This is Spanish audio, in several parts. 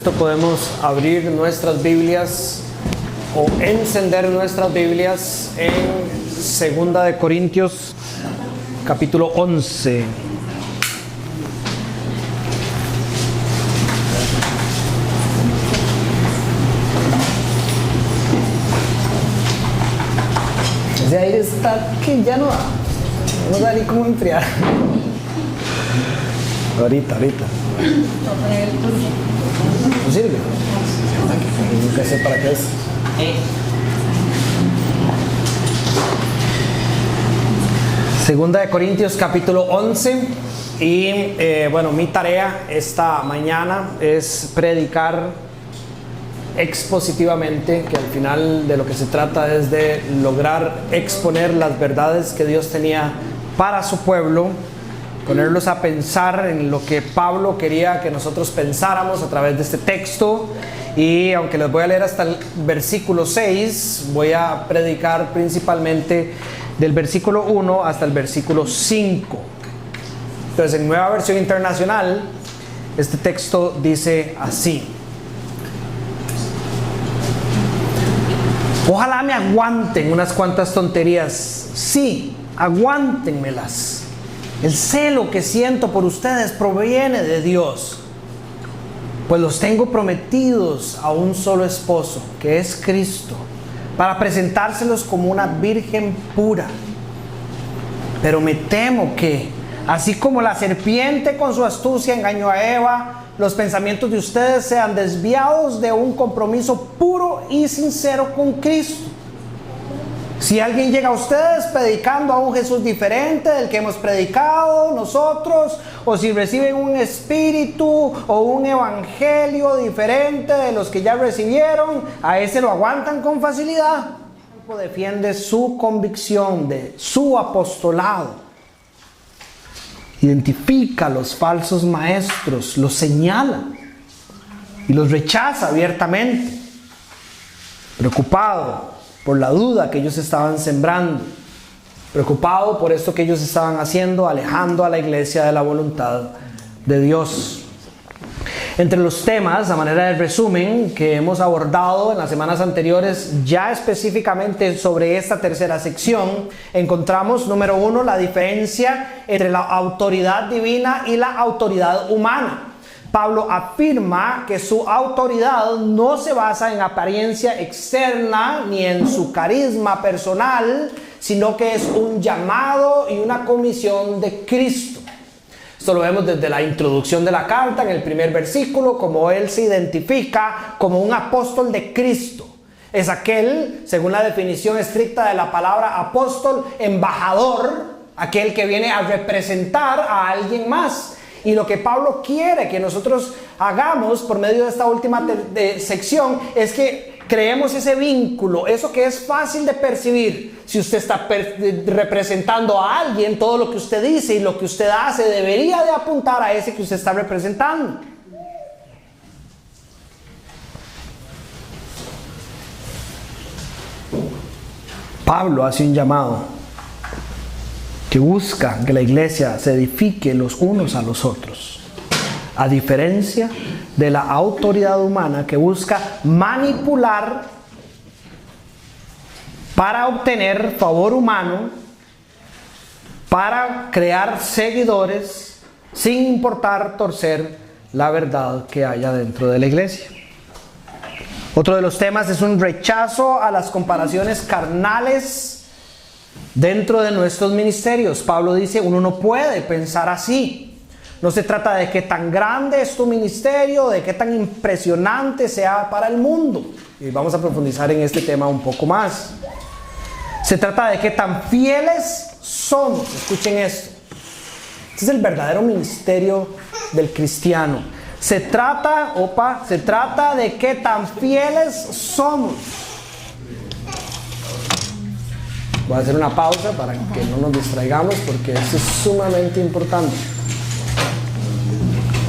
Podemos abrir nuestras Biblias o encender nuestras Biblias en 2 de Corintios capítulo 11. Ese aire está que ya no da ni cómo enfriar. Ahorita. ¿No sirve? Nunca sé para qué es. Segunda de Corintios capítulo 11. Y mi tarea esta mañana es predicar expositivamente, que al final de lo que se trata es de lograr exponer las verdades que Dios tenía para su pueblo, ponerlos a pensar en lo que Pablo quería que nosotros pensáramos a través de este texto. Y aunque les voy a leer hasta el versículo 6, voy a predicar principalmente del versículo 1 hasta el versículo 5. Entonces, en Nueva Versión Internacional, este texto dice así: ojalá me aguanten unas cuantas tonterías. Sí, aguántenmelas. El celo que siento por ustedes proviene de Dios, pues los tengo prometidos a un solo esposo, que es Cristo, para presentárselos como una virgen pura. Pero me temo que, así como la serpiente con su astucia engañó a Eva, los pensamientos de ustedes sean desviados de un compromiso puro y sincero con Cristo. Si alguien llega a ustedes predicando a un Jesús diferente del que hemos predicado nosotros, o si reciben un espíritu o un evangelio diferente de los que ya recibieron, a ese lo aguantan con facilidad. El tiempo defiende su convicción de su apostolado. Identifica a los falsos maestros, los señala y los rechaza abiertamente, preocupado por la duda que ellos estaban sembrando, preocupado por esto que ellos estaban haciendo, alejando a la iglesia de la voluntad de Dios. Entre los temas, a manera de resumen, que hemos abordado en las semanas anteriores, ya específicamente sobre esta tercera sección, encontramos, número 1, la diferencia entre la autoridad divina y la autoridad humana. Pablo afirma que su autoridad no se basa en apariencia externa ni en su carisma personal, sino que es un llamado y una comisión de Cristo. Esto lo vemos desde la introducción de la carta, en el primer versículo, como él se identifica como un apóstol de Cristo. Es aquel, según la definición estricta de la palabra apóstol, embajador, aquel que viene a representar a alguien más. Y lo que Pablo quiere que nosotros hagamos por medio de esta última sección es que creemos ese vínculo, eso que es fácil de percibir. Si usted está representando a alguien, todo lo que usted dice y lo que usted hace debería de apuntar a ese que usted está representando. Pablo hace un llamado que busca que la iglesia se edifique los unos a los otros, a diferencia de la autoridad humana que busca manipular para obtener favor humano, para crear seguidores, sin importar torcer la verdad que haya dentro de la iglesia. Otro de los temas es un rechazo a las comparaciones carnales dentro de nuestros ministerios. Pablo dice, uno no puede pensar así. No se trata de qué tan grande es tu ministerio, de qué tan impresionante sea para el mundo. Y vamos a profundizar en este tema un poco más. Se trata de qué tan fieles somos. Escuchen esto. Este es el verdadero ministerio del cristiano. Se trata de qué tan fieles somos. Voy a hacer una pausa para que no nos distraigamos, porque esto es sumamente importante.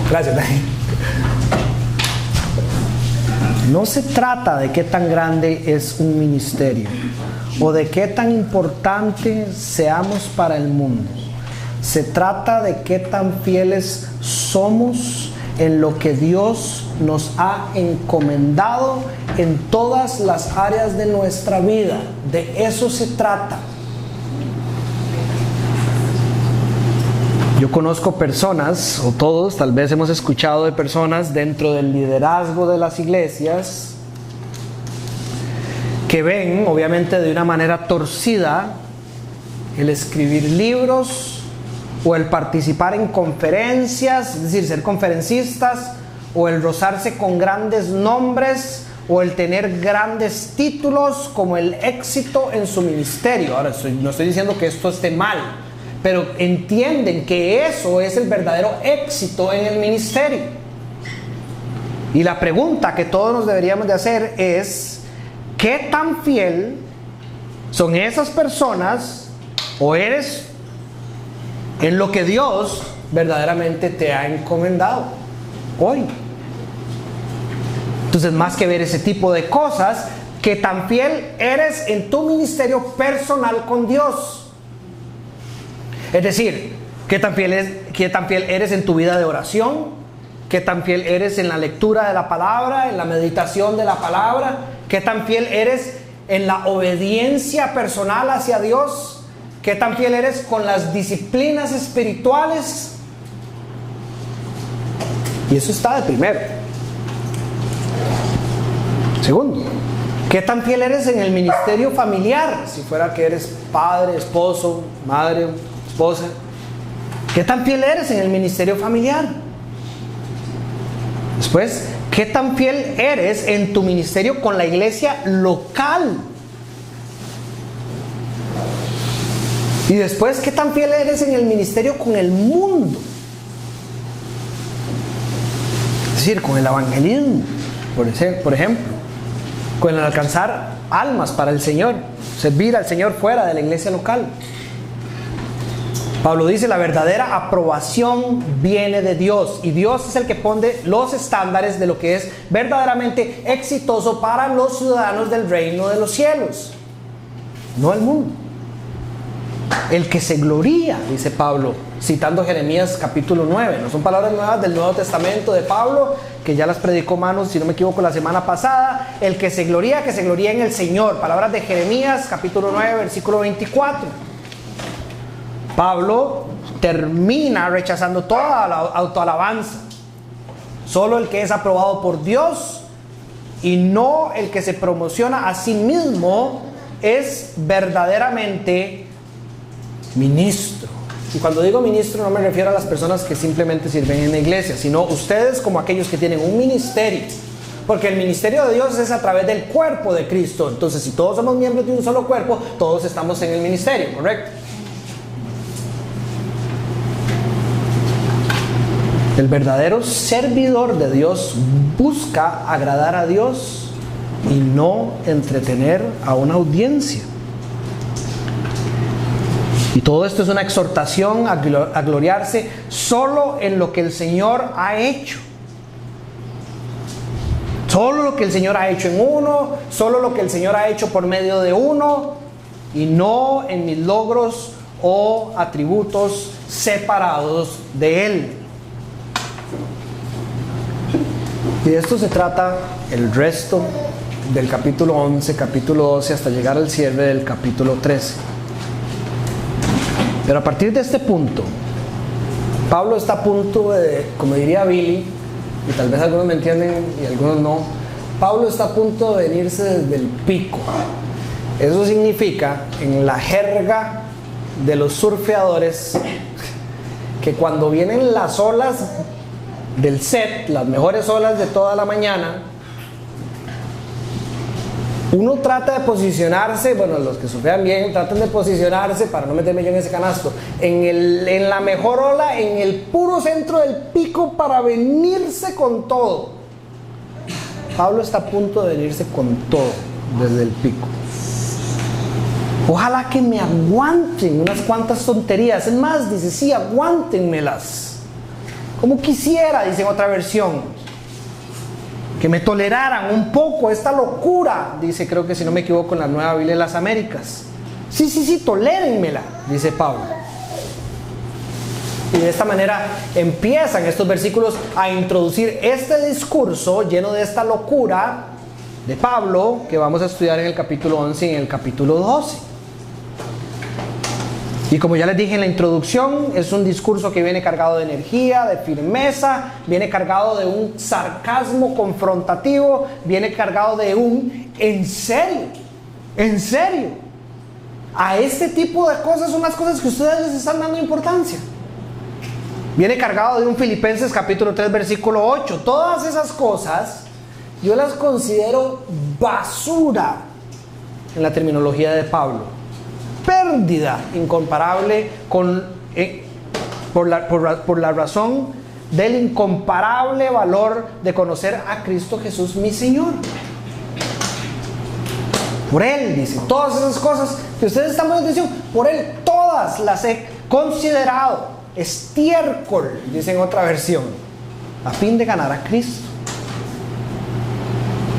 Gracias, Dani. No se trata de qué tan grande es un ministerio o de qué tan importante seamos para el mundo. Se trata de qué tan fieles somos en lo que Dios nos ha encomendado en todas las áreas de nuestra vida. De eso se trata. Yo conozco personas, o todos tal vez hemos escuchado de personas dentro del liderazgo de las iglesias que ven, obviamente de una manera torcida, el escribir libros o el participar en conferencias, es decir, ser conferencistas, o el rozarse con grandes nombres, o el tener grandes títulos como el éxito en su ministerio. Ahora, no estoy diciendo que esto esté mal, pero entienden que eso es el verdadero éxito en el ministerio. Y la pregunta que todos nos deberíamos de hacer es: ¿qué tan fiel son esas personas o eres en lo que Dios verdaderamente te ha encomendado hoy? Entonces, más que ver ese tipo de cosas, ¿qué tan fiel eres en tu ministerio personal con Dios? Es decir, ¿qué tan fiel eres en tu vida de oración? ¿Qué tan fiel eres en la lectura de la palabra, en la meditación de la palabra? ¿Qué tan fiel eres en la obediencia personal hacia Dios? ¿Qué tan fiel eres con las disciplinas espirituales? Y eso está de primero. Segundo, ¿qué tan fiel eres en el ministerio familiar? Si fuera que eres padre, esposo, madre, esposa, ¿qué tan fiel eres en el ministerio familiar? Después, ¿qué tan fiel eres en tu ministerio con la iglesia local? Y después, ¿qué tan fiel eres en el ministerio con el mundo? Es decir, con el evangelismo, por ejemplo, con el alcanzar almas para el Señor, servir al Señor fuera de la iglesia local. Pablo dice: la verdadera aprobación viene de Dios, y Dios es el que pone los estándares de lo que es verdaderamente exitoso para los ciudadanos del reino de los cielos, no el mundo. El que se gloría, dice Pablo, citando Jeremías capítulo 9. No son palabras nuevas del Nuevo Testamento de Pablo, que ya las predicó Manos, si no me equivoco, la semana pasada. El que se gloría en el Señor. Palabras de Jeremías capítulo 9, versículo 24. Pablo termina rechazando toda la autoalabanza. Solo el que es aprobado por Dios, y no el que se promociona a sí mismo, es verdaderamente ministro. Y cuando digo ministro, no me refiero a las personas que simplemente sirven en la iglesia, sino ustedes como aquellos que tienen un ministerio, porque el ministerio de Dios es a través del cuerpo de Cristo. Entonces, si todos somos miembros de un solo cuerpo, todos estamos en el ministerio, ¿correcto? El verdadero servidor de Dios busca agradar a Dios y no entretener a una audiencia. Y todo esto es una exhortación a gloriarse solo en lo que el Señor ha hecho. Solo lo que el Señor ha hecho en uno, solo lo que el Señor ha hecho por medio de uno, y no en mis logros o atributos separados de Él. Y de esto se trata el resto del capítulo 11, capítulo 12, hasta llegar al cierre del capítulo 13. Pero a partir de este punto, Pablo está a punto de, como diría Billy, y tal vez algunos me entienden y algunos no, Pablo está a punto de venirse desde el pico. Eso significa, en la jerga de los surfeadores, que cuando vienen las olas del set, las mejores olas de toda la mañana, uno trata de posicionarse, bueno, los que surfean bien tratan de posicionarse, para no meterme yo en ese canasto, en la mejor ola, en el puro centro del pico, para venirse con todo. Pablo está a punto de venirse con todo desde el pico. Ojalá que me aguanten unas cuantas tonterías. Es más, dice, sí, aguántenmelas. Como quisiera, dice en otra versión, que me toleraran un poco esta locura, dice, creo que si no me equivoco, en la Nueva Biblia de las Américas. Sí, tolérenmela, dice Pablo. Y de esta manera empiezan estos versículos a introducir este discurso lleno de esta locura de Pablo que vamos a estudiar en el capítulo 11 y en el capítulo 12. Y como ya les dije en la introducción, es un discurso que viene cargado de energía, de firmeza, viene cargado de un sarcasmo confrontativo, viene cargado de un en serio. A este tipo de cosas son las cosas que ustedes les están dando importancia. Viene cargado de un Filipenses capítulo 3 versículo 8. Todas esas cosas yo las considero basura en la terminología de Pablo. Pérdida incomparable por la razón del incomparable valor de conocer a Cristo Jesús mi Señor. Por Él, dice, todas esas cosas que ustedes están poniendo atención, por Él todas las he considerado estiércol, dice en otra versión, a fin de ganar a Cristo.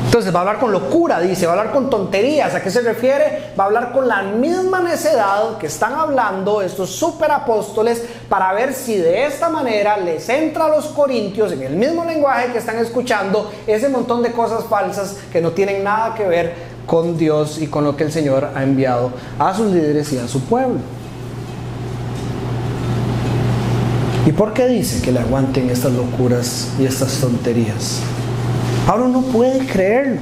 Entonces va a hablar con locura, dice, va a hablar con tonterías. ¿A qué se refiere? Va a hablar con la misma necedad que están hablando estos superapóstoles para ver si de esta manera les entra a los corintios, en el mismo lenguaje que están escuchando, ese montón de cosas falsas que no tienen nada que ver con Dios y con lo que el Señor ha enviado a sus líderes y a su pueblo. ¿Y por qué dice que le aguanten estas locuras y estas tonterías? Pablo no puede creerlo.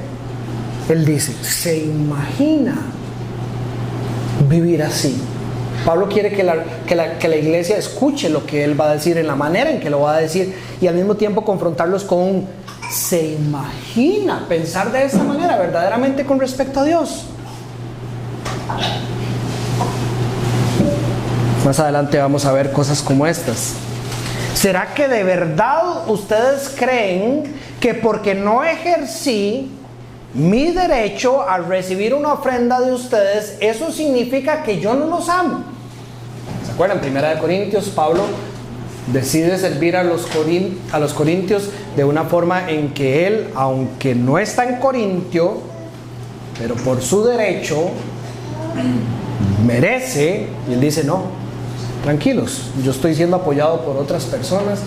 Él dice, se imagina vivir así. Pablo quiere que la iglesia escuche lo que él va a decir, en la manera en que lo va a decir, y al mismo tiempo confrontarlos con un se imagina pensar de esta manera verdaderamente con respecto a Dios. Más adelante vamos a ver cosas como estas. ¿Será que de verdad ustedes creen que porque no ejercí mi derecho a recibir una ofrenda de ustedes, eso significa que yo no los amo? ¿Se acuerdan? Primera de Corintios, Pablo decide servir a los corintios de una forma en que él, aunque no está en Corintio, pero por su derecho merece, y él dice, no, tranquilos, yo estoy siendo apoyado por otras personas,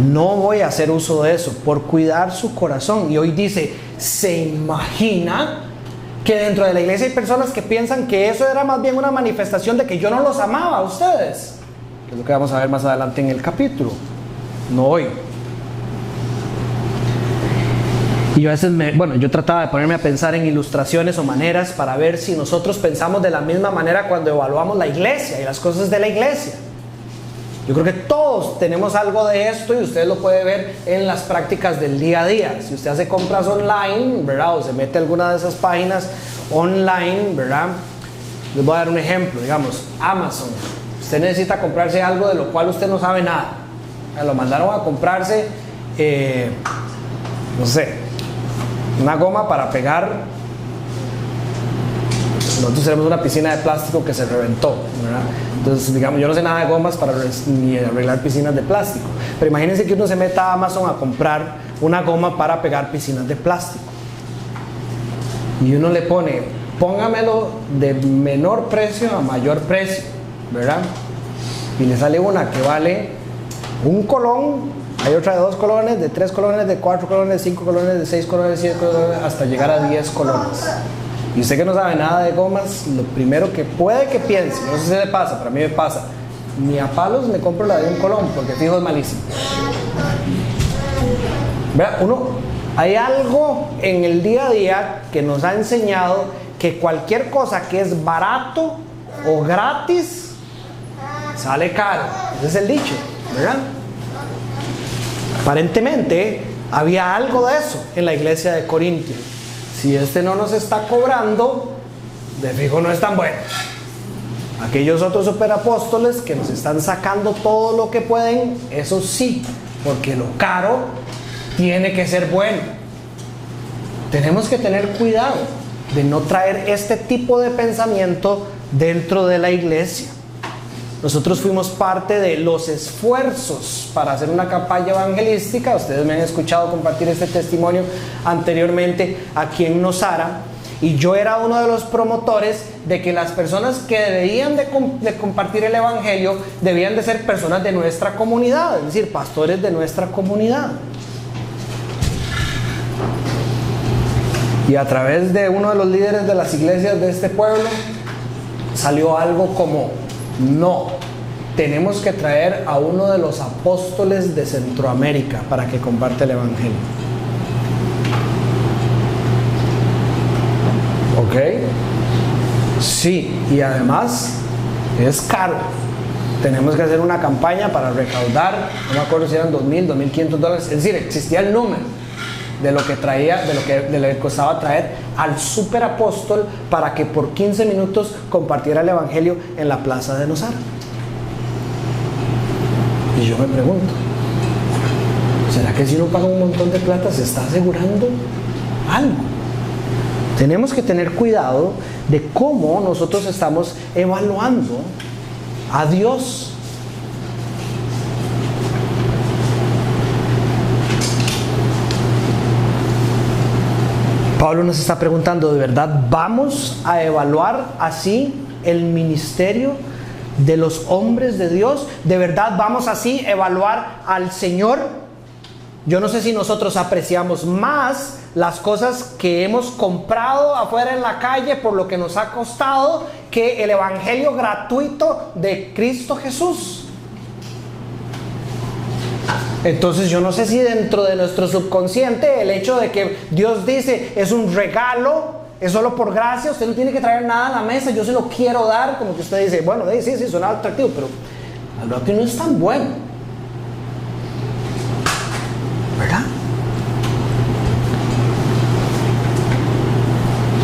no voy a hacer uso de eso, por cuidar su corazón. Y hoy dice, se imagina que dentro de la iglesia hay personas que piensan que eso era más bien una manifestación de que yo no los amaba a ustedes, que es lo que vamos a ver más adelante en el capítulo, no hoy. Y yo a veces yo trataba de ponerme a pensar en ilustraciones o maneras para ver si nosotros pensamos de la misma manera cuando evaluamos la iglesia y las cosas de la iglesia. Yo creo que todos tenemos algo de esto y usted lo puede ver en las prácticas del día a día. Si usted hace compras online, ¿verdad? O se mete a alguna de esas páginas online, ¿verdad? Les voy a dar un ejemplo, digamos, Amazon. Usted necesita comprarse algo de lo cual usted no sabe nada. Lo mandaron a comprarse, no sé, una goma para pegar. Nosotros tenemos una piscina de plástico que se reventó, ¿verdad? Entonces, digamos, yo no sé nada de gomas ni arreglar piscinas de plástico. Pero imagínense que uno se meta a Amazon a comprar una goma para pegar piscinas de plástico. Y uno le pone, póngamelo de menor precio a mayor precio, ¿verdad? Y le sale una que vale $1, hay otra de 2 colones, de 3 colones, de 4 colones, de 5 colones, de 6 colones, de 7 colones, hasta llegar a 10 colones. Y usted que no sabe nada de gomas, lo primero que puede que piense, no sé si le pasa, pero a mí me pasa, ni a palos me compro la de $1, porque fijo es malísimo. ¿Verdad? Hay algo en el día a día que nos ha enseñado que cualquier cosa que es barato o gratis sale caro. Ese es el dicho, ¿verdad? Aparentemente había algo de eso en la iglesia de Corintio. Si este no nos está cobrando, de fijo no es tan bueno. Aquellos otros superapóstoles que nos están sacando todo lo que pueden, eso sí, porque lo caro tiene que ser bueno. Tenemos que tener cuidado de no traer este tipo de pensamiento dentro de la iglesia. Nosotros fuimos parte de los esfuerzos para hacer una campaña evangelística. Ustedes me han escuchado compartir este testimonio anteriormente aquí en Nosara. Y yo era uno de los promotores de que las personas que debían de compartir el Evangelio debían de ser personas de nuestra comunidad, es decir, pastores de nuestra comunidad. Y a través de uno de los líderes de las iglesias de este pueblo salió algo como: no, tenemos que traer a uno de los apóstoles de Centroamérica para que comparte el Evangelio. ¿Ok? Sí, y además es caro. Tenemos que hacer una campaña para recaudar, no me acuerdo si eran $2,000, $2,500. Es decir, existía el número de lo que traía, de lo que costaba traer al superapóstol para que por 15 minutos compartiera el Evangelio en la plaza de Nosara. Y yo me pregunto, ¿será que si uno paga un montón de plata se está asegurando algo? Tenemos que tener cuidado de cómo nosotros estamos evaluando a Dios. Pablo nos está preguntando, ¿de verdad vamos a evaluar así el ministerio de los hombres de Dios? ¿De verdad vamos así a evaluar al Señor? Yo no sé si nosotros apreciamos más las cosas que hemos comprado afuera en la calle por lo que nos ha costado que el Evangelio gratuito de Cristo Jesús. Entonces yo no sé si dentro de nuestro subconsciente el hecho de que Dios dice es un regalo, es solo por gracia, usted no tiene que traer nada a la mesa, yo se lo quiero dar, como que usted dice, bueno, sí, suena atractivo, pero al rato no es tan bueno, ¿verdad?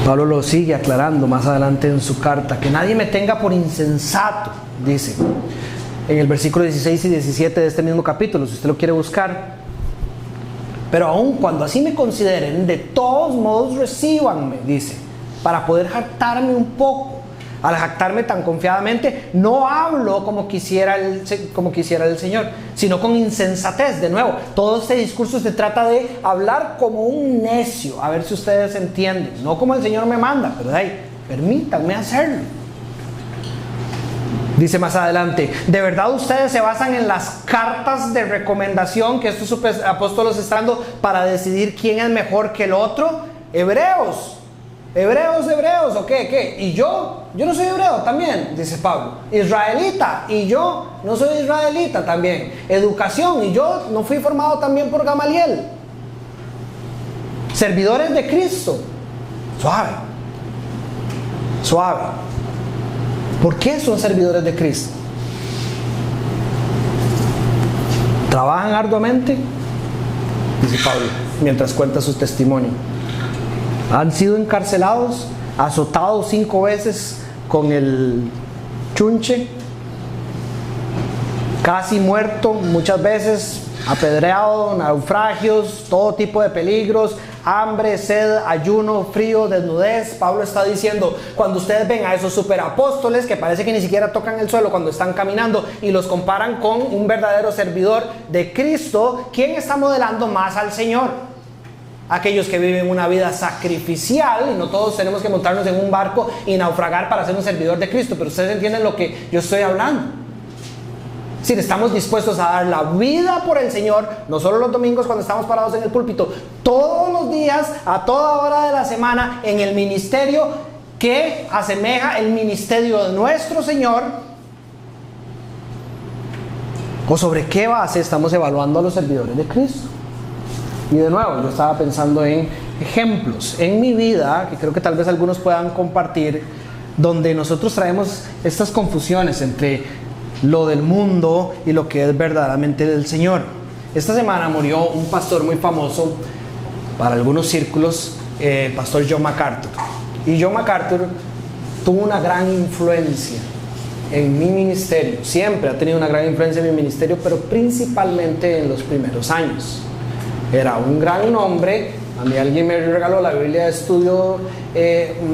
Pablo lo sigue aclarando más adelante en su carta, que nadie me tenga por insensato, dice en el versículo 16 y 17 de este mismo capítulo, si usted lo quiere buscar. Pero aun cuando así me consideren, de todos modos recíbanme, dice, para poder jactarme un poco. Al jactarme tan confiadamente, no hablo como quisiera el Señor, sino con insensatez. De nuevo, todo este discurso se trata de hablar como un necio, a ver si ustedes entienden, no como el Señor me manda, pero permítanme hacerlo. Dice más adelante, ¿de verdad ustedes se basan en las cartas de recomendación que estos apóstoles están dando para decidir quién es mejor que el otro? Hebreos, ¿o qué? Y yo no soy hebreo también, dice Pablo. Israelita, y yo no soy israelita también. Educación, y yo no fui formado también por Gamaliel. Servidores de Cristo. Suave. ¿Por qué son servidores de Cristo? ¿Trabajan arduamente? Dice Pablo, mientras cuenta su testimonio. Han sido encarcelados, azotados 5 veces con el chunche, casi muerto muchas veces, apedreado, naufragios, todo tipo de peligros, hambre, sed, ayuno, frío, desnudez. Pablo está diciendo, cuando ustedes ven a esos superapóstoles que parece que ni siquiera tocan el suelo cuando están caminando y los comparan con un verdadero servidor de Cristo, ¿quién está modelando más al Señor? Aquellos que viven una vida sacrificial, y no todos tenemos que montarnos en un barco y naufragar para ser un servidor de Cristo, pero ustedes entienden lo que yo estoy hablando. Si estamos dispuestos a dar la vida por el Señor, no solo los domingos cuando estamos parados en el púlpito, todos los días, a toda hora de la semana, en el ministerio que asemeja el ministerio de nuestro Señor, ¿o sobre qué base estamos evaluando a los servidores de Cristo? Y de nuevo, yo estaba pensando en ejemplos en mi vida, que creo que tal vez algunos puedan compartir, donde nosotros traemos estas confusiones entre lo del mundo y lo que es verdaderamente del Señor. Esta semana murió un pastor muy famoso para algunos círculos, el pastor John MacArthur. Y John MacArthur tuvo una gran influencia en mi ministerio. Siempre ha tenido una gran influencia en mi ministerio, pero principalmente en los primeros años. Era un gran hombre. A mí alguien me regaló la Biblia de estudio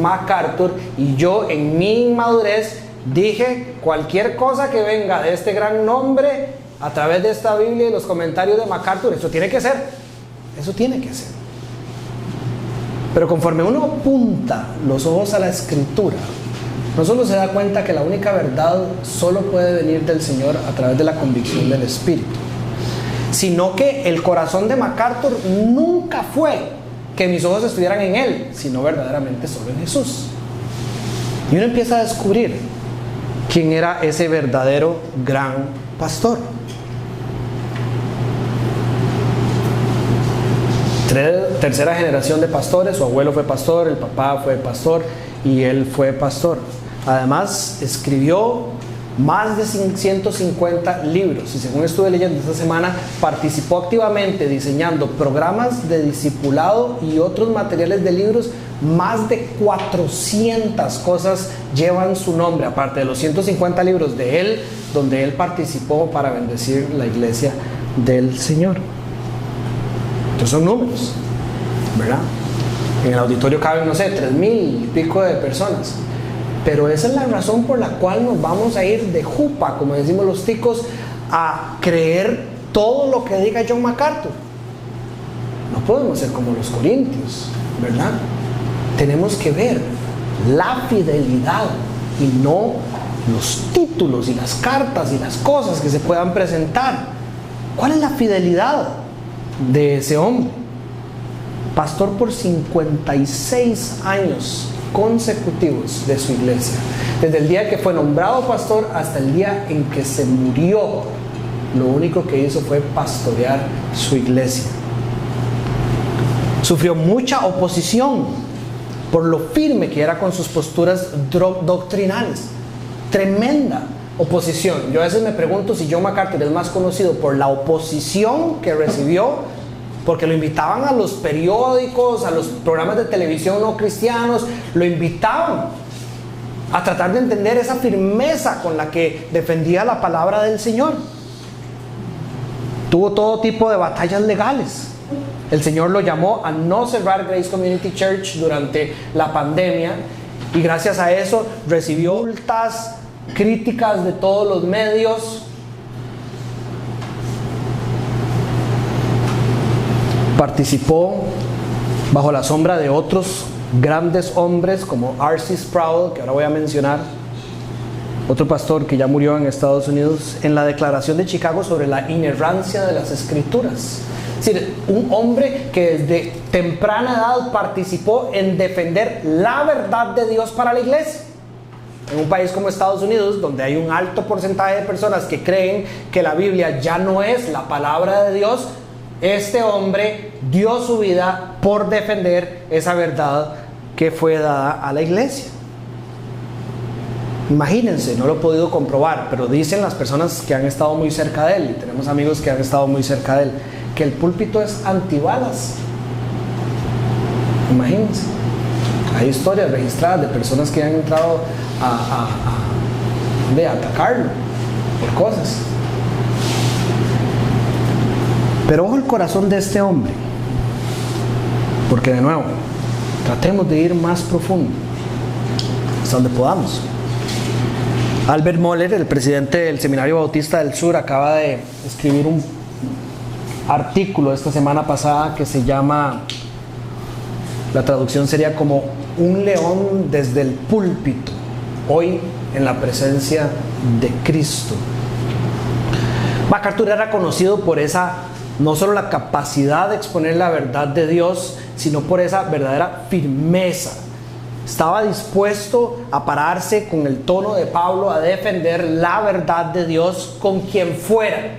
MacArthur, y yo en mi inmadurez dije, cualquier cosa que venga de este gran nombre a través de esta Biblia y los comentarios de MacArthur, eso tiene que ser. Pero conforme uno apunta los ojos a la Escritura, no solo se da cuenta que la única verdad solo puede venir del Señor a través de la convicción del Espíritu, sino que el corazón de MacArthur nunca fue que mis ojos estuvieran en Él, sino verdaderamente solo en Jesús. Y uno empieza a descubrir quién era ese verdadero gran pastor. Tercera generación de pastores, su abuelo fue pastor, el papá fue pastor y él fue pastor. Además, escribió más de 150 libros y, según estuve leyendo esta semana, participó activamente diseñando programas de discipulado y otros materiales de libros. Más de 400 cosas llevan su nombre, aparte de los 150 libros de él, donde él participó para bendecir la iglesia del Señor. Entonces son números, ¿verdad? En el auditorio caben, no sé, 3,000 y pico de personas. Pero esa es la razón por la cual nos vamos a ir de jupa, como decimos los ticos, a creer todo lo que diga John MacArthur. No podemos ser como los corintios, ¿verdad? Tenemos que ver la fidelidad y no los títulos y las cartas y las cosas que se puedan presentar. ¿Cuál es la fidelidad de ese hombre? Pastor por 56 años consecutivos de su iglesia, desde el día que fue nombrado pastor hasta el día en que se murió. Lo único que hizo fue pastorear su iglesia. Sufrió mucha oposición por lo firme que era con sus posturas doctrinales. Tremenda oposición. Yo a veces me pregunto si John MacArthur es más conocido por la oposición que recibió, porque lo invitaban a los periódicos, a los programas de televisión no cristianos, lo invitaban a tratar de entender esa firmeza con la que defendía la palabra del Señor. Tuvo todo tipo de batallas legales. El Señor lo llamó a no cerrar Grace Community Church durante la pandemia, y gracias a eso recibió multas, críticas de todos los medios. Participó bajo la sombra de otros grandes hombres como R.C. Sproul, que ahora voy a mencionar, otro pastor que ya murió en Estados Unidos, en la Declaración de Chicago sobre la inerrancia de las Escrituras. Es decir, un hombre que desde temprana edad participó en defender la verdad de Dios para la iglesia. En un país como Estados Unidos, donde hay un alto porcentaje de personas que creen que la Biblia ya no es la palabra de Dios, este hombre dio su vida por defender esa verdad que fue dada a la iglesia. Imagínense, no lo he podido comprobar, pero dicen las personas que han estado muy cerca de él, y tenemos amigos que han estado muy cerca de él, que el púlpito es antibalas. Imagínense, hay historias registradas de personas que han entrado a atacarlo por cosas. Pero ojo el corazón de este hombre, porque de nuevo, tratemos de ir más profundo, hasta donde podamos. Albert Mohler, el presidente del Seminario Bautista del Sur, acaba de escribir un artículo esta semana pasada que se llama, la traducción sería como un león desde el púlpito, hoy en la presencia de Cristo. MacArthur era conocido por esa, no solo la capacidad de exponer la verdad de Dios, sino por esa verdadera firmeza. Estaba dispuesto a pararse con el tono de Pablo a defender la verdad de Dios con quien fuera.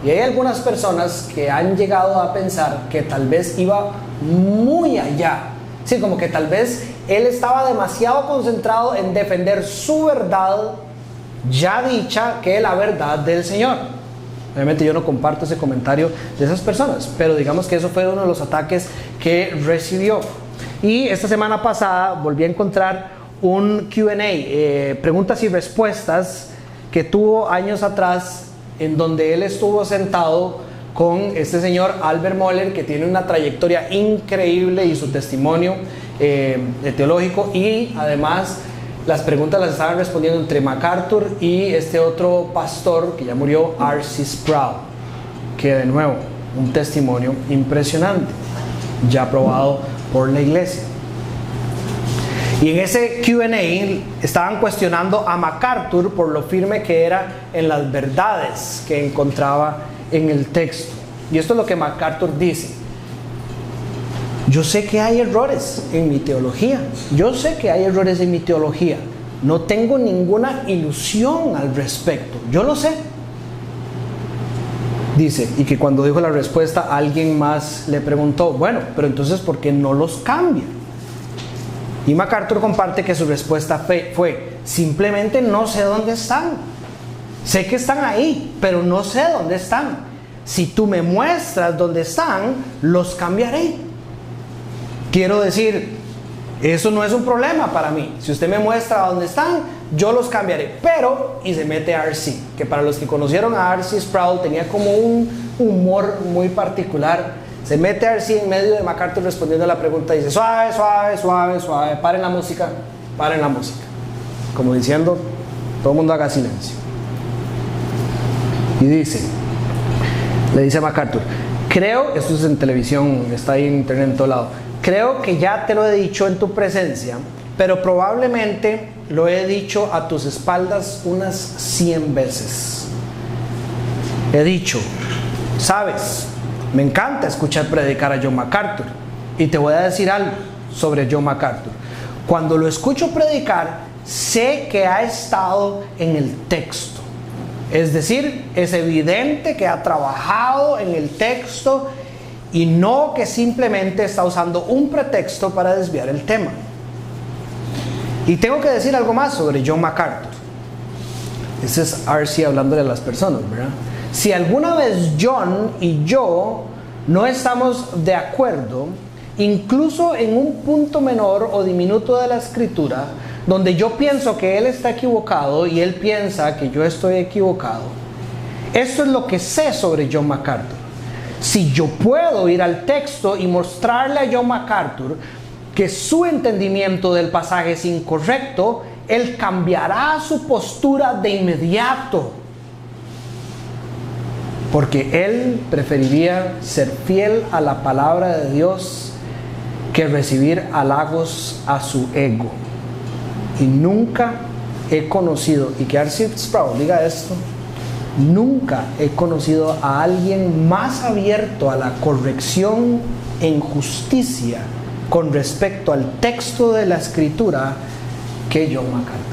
Y hay algunas personas que han llegado a pensar que tal vez iba muy allá. Sí, como que tal vez él estaba demasiado concentrado en defender su verdad ya dicha que la verdad del Señor. Obviamente yo no comparto ese comentario de esas personas, pero digamos que eso fue uno de los ataques que recibió. Y esta semana pasada volví a encontrar un Q&A, preguntas y respuestas, que tuvo años atrás, en donde él estuvo sentado con este señor Albert Mohler, que tiene una trayectoria increíble y su testimonio teológico, y además las preguntas las estaban respondiendo entre MacArthur y este otro pastor que ya murió, R.C. Sproul, que de nuevo, un testimonio impresionante, ya probado por la iglesia. Y en ese Q&A estaban cuestionando a MacArthur por lo firme que era en las verdades que encontraba en el texto. Y esto es lo que MacArthur dice: yo sé que hay errores en mi teología. Yo sé que hay errores en mi teología. No tengo ninguna ilusión al respecto. Yo lo sé. Dice, y que cuando dijo la respuesta, alguien más le preguntó, bueno, pero entonces ¿por qué no los cambia? Y MacArthur comparte que su respuesta fue, simplemente no sé dónde están. Sé que están ahí, pero no sé dónde están. Si tú me muestras dónde están, los cambiaré. Quiero decir, eso no es un problema para mí. Si usted me muestra dónde están, yo los cambiaré. Pero, y se mete a R.C., que para los que conocieron a R.C. Sproul tenía como un humor muy particular. Se mete a R.C. en medio de MacArthur respondiendo a la pregunta y dice, suave, suave, suave, suave, paren la música, paren la música. Como diciendo, todo el mundo haga silencio. Y dice, le dice a MacArthur, creo, esto es en televisión, está ahí en internet en todo lado, creo que ya te lo he dicho en tu presencia, pero probablemente lo he dicho a tus espaldas unas 100 veces. He dicho, sabes, me encanta escuchar predicar a John MacArthur. Y te voy a decir algo sobre John MacArthur. Cuando lo escucho predicar, sé que ha estado en el texto. Es decir, es evidente que ha trabajado en el texto y no que simplemente está usando un pretexto para desviar el tema. Y tengo que decir algo más sobre John MacArthur. Ese es R.C. hablándole a las personas, ¿verdad? Si alguna vez John y yo no estamos de acuerdo, incluso en un punto menor o diminuto de la escritura, donde yo pienso que él está equivocado y él piensa que yo estoy equivocado, esto es lo que sé sobre John MacArthur. Si yo puedo ir al texto y mostrarle a John MacArthur que su entendimiento del pasaje es incorrecto, él cambiará su postura de inmediato. Porque él preferiría ser fiel a la palabra de Dios que recibir halagos a su ego. Y nunca he conocido, y que R.C. Sproul diga esto, nunca he conocido a alguien más abierto a la corrección en justicia con respecto al texto de la escritura que John MacArthur.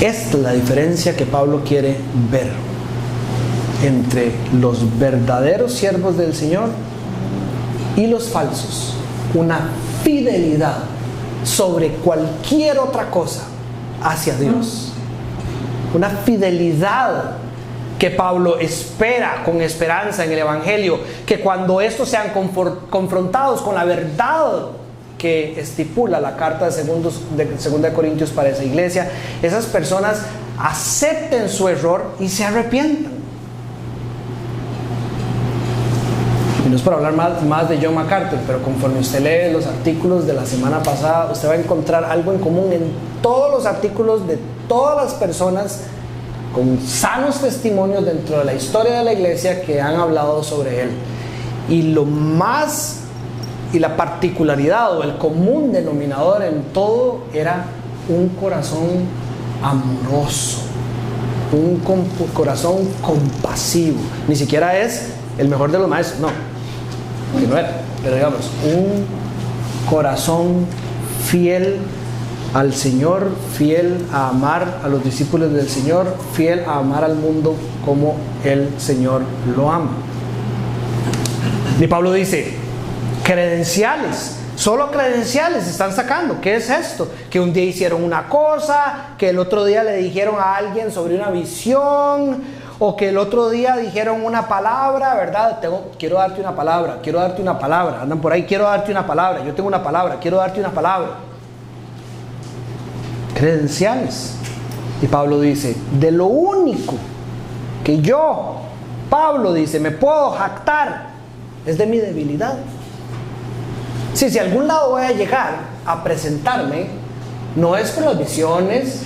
Esta es la diferencia que Pablo quiere ver entre los verdaderos siervos del Señor y los falsos. Una fidelidad sobre cualquier otra cosa hacia Dios. Una fidelidad que Pablo espera con esperanza en el Evangelio, que cuando estos sean confrontados con la verdad que estipula la carta de 2 Corintios para esa iglesia, esas personas acepten su error y se arrepientan. Y no es por hablar más de John MacArthur, pero conforme usted lee los artículos de la semana pasada, usted va a encontrar algo en común en todos los artículos de todas las personas con sanos testimonios dentro de la historia de la iglesia que han hablado sobre él. Y la particularidad o el común denominador en todo era un corazón amoroso, un corazón compasivo. Ni siquiera es el mejor de los maestros, no, que no era, pero digamos, un corazón fiel al Señor, fiel a amar a los discípulos del Señor, fiel a amar al mundo como el Señor lo ama. Y Pablo dice, credenciales, solo credenciales están sacando. ¿Qué es esto? Que un día hicieron una cosa, que el otro día le dijeron a alguien sobre una visión, o que el otro día dijeron una palabra, ¿verdad? Quiero darte una palabra, andan por ahí, quiero darte una palabra, yo tengo una palabra, quiero darte una palabra. Credenciales. Y Pablo dice, de lo único que yo, Pablo dice, me puedo jactar, es de mi debilidad. Si a algún lado voy a llegar a presentarme, no es por las visiones,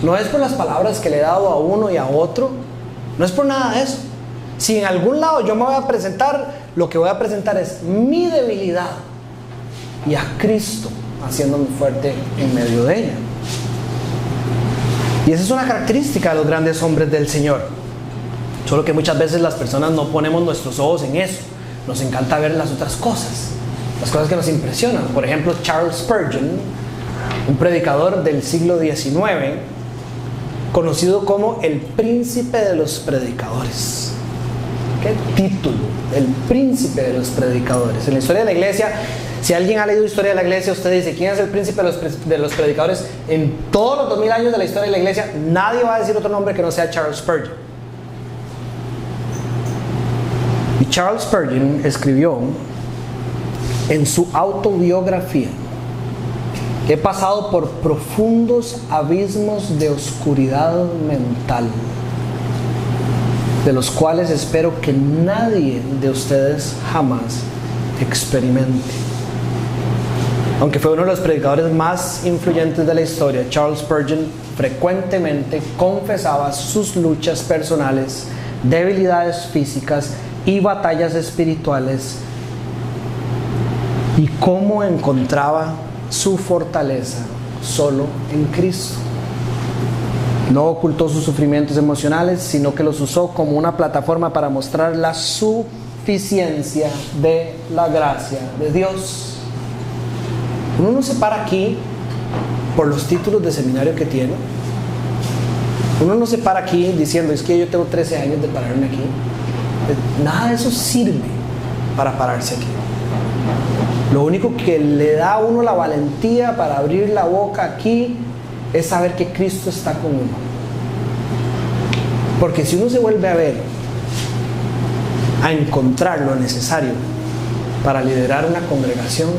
no es por las palabras que le he dado a uno y a otro, no es por nada de eso. Si en algún lado yo me voy a presentar, lo que voy a presentar es mi debilidad y a Cristo haciéndome fuerte en medio de ella. Y esa es una característica de los grandes hombres del Señor. Solo que muchas veces las personas no ponemos nuestros ojos en eso. Nos encanta ver las otras cosas, las cosas que nos impresionan. Por ejemplo, Charles Spurgeon, un predicador del siglo XIX, conocido como el príncipe de los predicadores. ¿Qué título? El príncipe de los predicadores. En la historia de la iglesia, si alguien ha leído historia de la iglesia, usted dice, ¿quién es el príncipe de los predicadores? En todos los 2000 años de la historia de la iglesia, nadie va a decir otro nombre que no sea Charles Spurgeon. Y Charles Spurgeon escribió en su autobiografía: he pasado por profundos abismos de oscuridad mental, de los cuales espero que nadie de ustedes jamás experimente. Aunque fue uno de los predicadores más influyentes de la historia, Charles Spurgeon frecuentemente confesaba sus luchas personales, debilidades físicas y batallas espirituales, y cómo encontraba su fortaleza solo en Cristo. No ocultó sus sufrimientos emocionales, sino que los usó como una plataforma para mostrar la suficiencia de la gracia de Dios. Uno no se para aquí por los títulos de seminario que tiene. Uno no se para aquí diciendo, es que yo tengo 13 años de pararme aquí. Nada de eso sirve para pararse aquí. Lo único que le da a uno la valentía para abrir la boca aquí es saber que Cristo está con uno. Porque si uno se vuelve a ver, a encontrar lo necesario para liderar una congregación,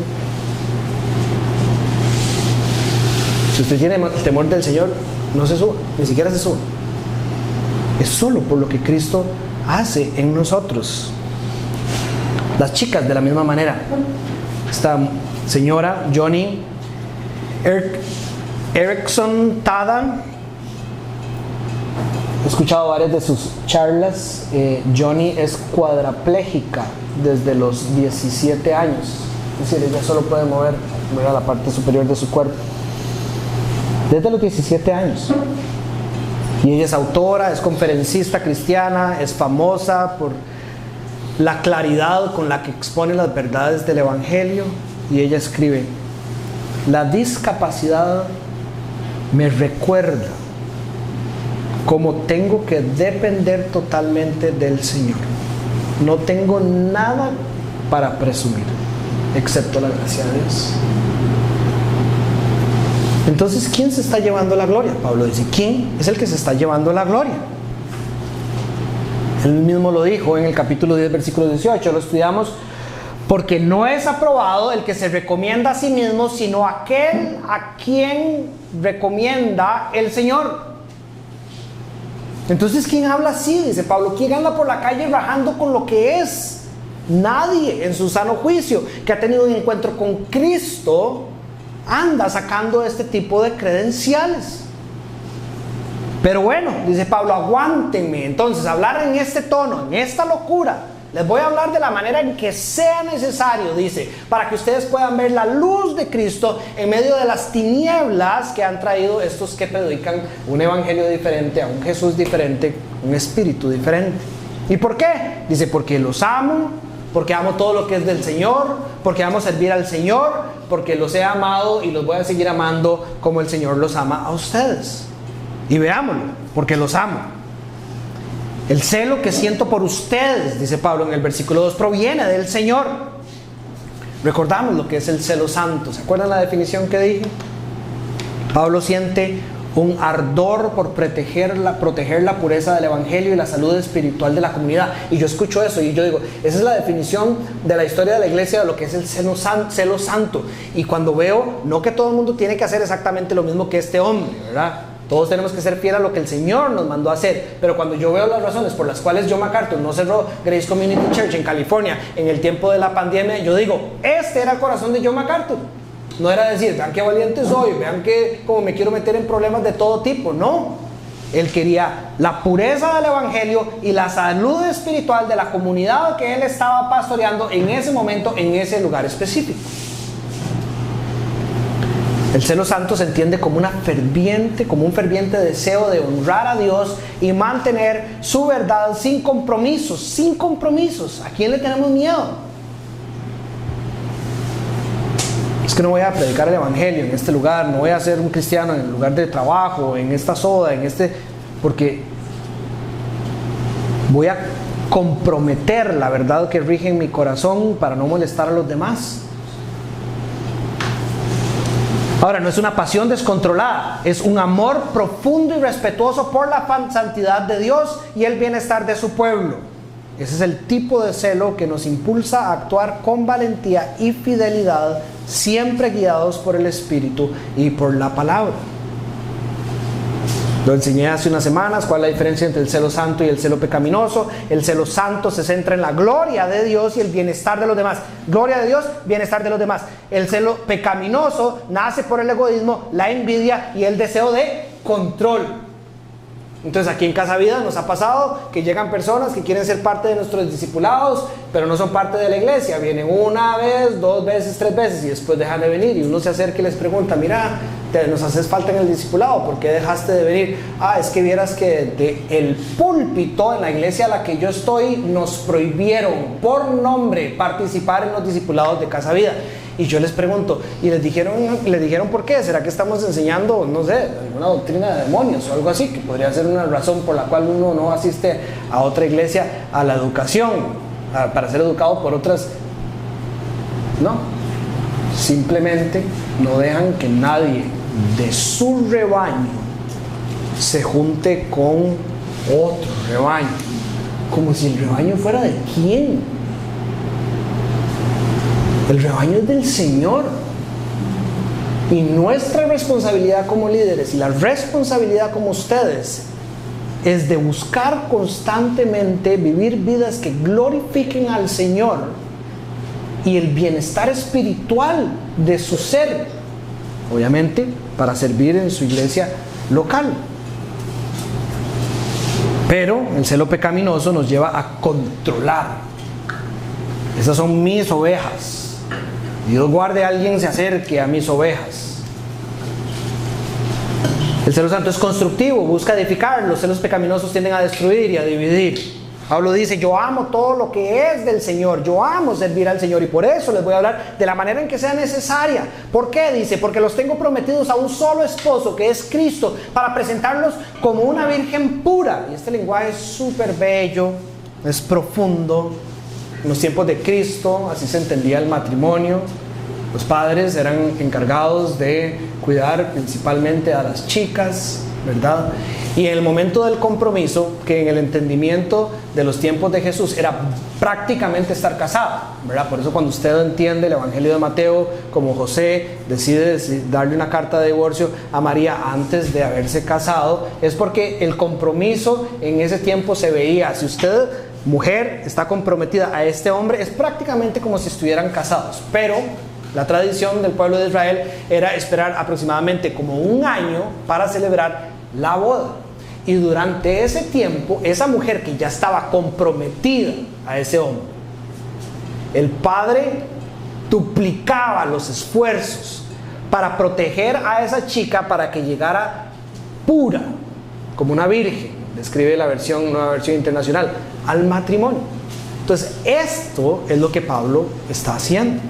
si usted tiene el temor del Señor, no se suba, ni siquiera se suba. Es solo por lo que Cristo hace en nosotros. Las chicas de la misma manera. Esta señora Joni Eareckson Tada, he escuchado varias de sus charlas. Joni es cuadraplégica desde los 17 años, es decir, ella solo puede mover la parte superior de su cuerpo desde los 17 años. Y ella es autora, es conferencista cristiana, es famosa por la claridad con la que expone las verdades del Evangelio. Y ella escribe: la discapacidad me recuerda cómo tengo que depender totalmente del Señor. No tengo nada para presumir excepto la gracia de Dios. Entonces, ¿quién se está llevando la gloria? Pablo dice, ¿quién es el que se está llevando la gloria? Él mismo lo dijo en el capítulo 10, versículo 18, lo estudiamos: porque no es aprobado el que se recomienda a sí mismo, sino aquel a quien recomienda el Señor. Entonces, ¿quién habla así? Dice Pablo, ¿quién anda por la calle rajando con lo que es? Nadie en su sano juicio que ha tenido un encuentro con Cristo anda sacando este tipo de credenciales. Pero bueno, dice Pablo, aguántenme. Entonces, hablar en este tono, en esta locura, les voy a hablar de la manera en que sea necesario, dice, para que ustedes puedan ver la luz de Cristo en medio de las tinieblas que han traído estos que predican un evangelio diferente, a un Jesús diferente, un espíritu diferente. ¿Y por qué? Dice, porque los amo, porque amo todo lo que es del Señor, porque amo servir al Señor, porque los he amado y los voy a seguir amando como el Señor los ama a ustedes. Y veámoslo, porque los amo. El celo que siento por ustedes, dice Pablo en el versículo 2, proviene del Señor. Recordamos lo que es el celo santo. ¿Se acuerdan la definición que dije? Pablo siente un ardor por proteger la pureza del Evangelio y la salud espiritual de la comunidad. Y yo escucho eso y yo digo, esa es la definición de la historia de la iglesia de lo que es el celo santo. Y cuando veo, no que todo el mundo tiene que hacer exactamente lo mismo que este hombre, ¿verdad? Todos tenemos que ser fieles a lo que el Señor nos mandó a hacer. Pero cuando yo veo las razones por las cuales John MacArthur no cerró Grace Community Church en California en el tiempo de la pandemia, yo digo, este era el corazón de John MacArthur. No era decir, vean qué valiente soy, vean que como me quiero meter en problemas de todo tipo. No, Él quería la pureza del evangelio y la salud espiritual de la comunidad que él estaba pastoreando en ese momento, en ese lugar específico. El celo santo se entiende como un ferviente deseo de honrar a Dios y mantener su verdad sin compromisos, sin compromisos. ¿A quién le tenemos miedo? Es que no voy a predicar el evangelio en este lugar, no voy a ser un cristiano en el lugar de trabajo, en esta soda, porque voy a comprometer la verdad que rige en mi corazón para no molestar a los demás. Ahora, no es una pasión descontrolada, es un amor profundo y respetuoso por la santidad de Dios y el bienestar de su pueblo. Ese es el tipo de celo que nos impulsa a actuar con valentía y fidelidad, siempre guiados por el Espíritu y por la palabra. Lo enseñé hace unas semanas, cuál es la diferencia entre el celo santo y el celo pecaminoso. El celo santo se centra en la gloria de Dios y el bienestar de los demás. Gloria de Dios, bienestar de los demás. El celo pecaminoso nace por el egoísmo, la envidia y el deseo de control. Entonces aquí en Casa Vida nos ha pasado que llegan personas que quieren ser parte de nuestros discipulados, pero no son parte de la iglesia. Vienen una vez, 2 veces, 3 veces y después dejan de venir. Y uno se acerca y les pregunta, mira, nos haces falta en el discipulado, ¿por qué dejaste de venir? Es que vieras que el púlpito en la iglesia a la que yo estoy nos prohibieron por nombre participar en los discipulados de Casa Vida. Y yo les pregunto, ¿y les dijeron por qué? ¿Será que estamos enseñando, no sé, alguna doctrina de demonios o algo así? Que podría ser una razón por la cual uno no asiste a otra iglesia, a la educación, para ser educado por otras. No, simplemente no dejan que nadie de su rebaño se junte con otro rebaño, como si el rebaño fuera de quién. El rebaño es del Señor. Y nuestra responsabilidad como líderes y la responsabilidad como ustedes es de buscar constantemente vivir vidas que glorifiquen al Señor y el bienestar espiritual de su ser, obviamente para servir en su iglesia local. Pero el celo pecaminoso nos lleva a controlar. Esas son mis ovejas. Dios guarde a alguien se acerque a mis ovejas. El celo santo es constructivo, busca edificar. Los celos pecaminosos tienden a destruir y a dividir. Pablo dice, yo amo todo lo que es del Señor, yo amo servir al Señor y por eso les voy a hablar de la manera en que sea necesaria. ¿Por qué? Dice, porque los tengo prometidos a un solo esposo, que es Cristo, para presentarlos como una virgen pura. Y este lenguaje es súper bello, es profundo. En los tiempos de Cristo, así se entendía el matrimonio. Los padres eran encargados de cuidar principalmente a las chicas, ¿verdad? Y en el momento del compromiso, que en el entendimiento de los tiempos de Jesús era prácticamente estar casado, ¿verdad? Por eso cuando usted entiende el Evangelio de Mateo, como José decide darle una carta de divorcio a María antes de haberse casado, es porque el compromiso en ese tiempo se veía. Si usted, mujer, está comprometida a este hombre, es prácticamente como si estuvieran casados. Pero la tradición del pueblo de Israel era esperar aproximadamente como 1 año para celebrar la boda. Y durante ese tiempo, esa mujer que ya estaba comprometida a ese hombre, el padre duplicaba los esfuerzos para proteger a esa chica para que llegara pura, como una virgen, describe la nueva versión internacional, al matrimonio. Entonces, esto es lo que Pablo está haciendo.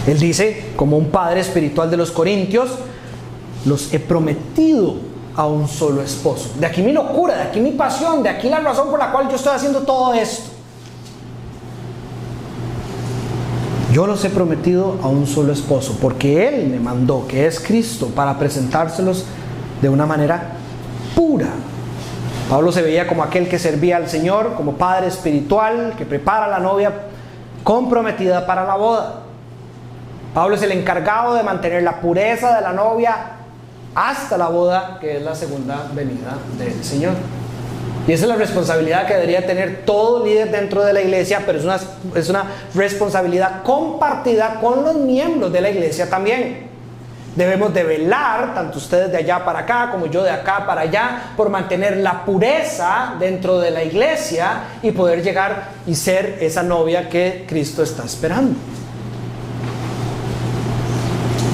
Él dice, como un padre espiritual de los corintios, los he prometido a un solo esposo. De aquí mi locura, de aquí mi pasión, de aquí la razón por la cual yo estoy haciendo todo esto. Yo los he prometido a un solo esposo, porque Él me mandó, que es Cristo, para presentárselos de una manera pura. Pablo se veía como aquel que servía al Señor, como padre espiritual, que prepara a la novia comprometida para la boda. Pablo es el encargado de mantener la pureza de la novia hasta la boda, que es la segunda venida del Señor. Y esa es la responsabilidad que debería tener todo líder dentro de la iglesia, pero es una responsabilidad compartida con los miembros de la iglesia también. Debemos de velar, tanto ustedes de allá para acá como yo de acá para allá, por mantener la pureza dentro de la iglesia y poder llegar y ser esa novia que Cristo está esperando.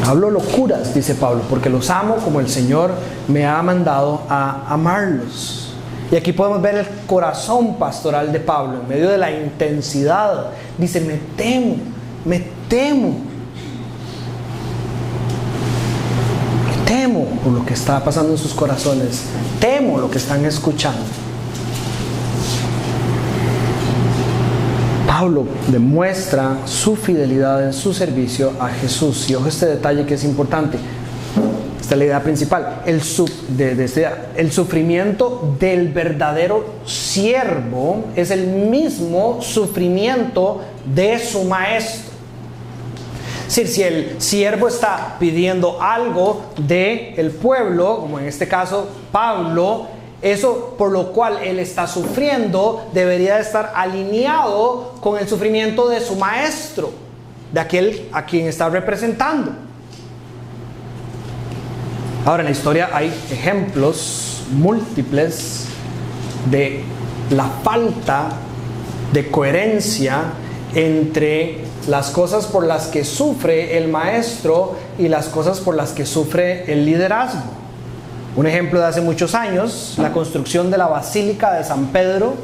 Hablo locuras, dice Pablo, porque los amo como el Señor me ha mandado a amarlos. Y aquí podemos ver el corazón pastoral de Pablo en medio de la intensidad. Dice, me temo por lo que está pasando en sus corazones, temo lo que están escuchando. Pablo demuestra su fidelidad en su servicio a Jesús. Y ojo este detalle que es importante. Esta es la idea principal. El sufrimiento del verdadero siervo es el mismo sufrimiento de su maestro. Es decir, si el siervo está pidiendo algo del pueblo, como en este caso Pablo, eso por lo cual él está sufriendo debería estar alineado con el sufrimiento de su maestro, de aquel a quien está representando. Ahora, en la historia hay ejemplos múltiples de la falta de coherencia entre las cosas por las que sufre el maestro y las cosas por las que sufre el liderazgo. Un ejemplo de hace muchos años, la construcción de la Basílica de San Pedro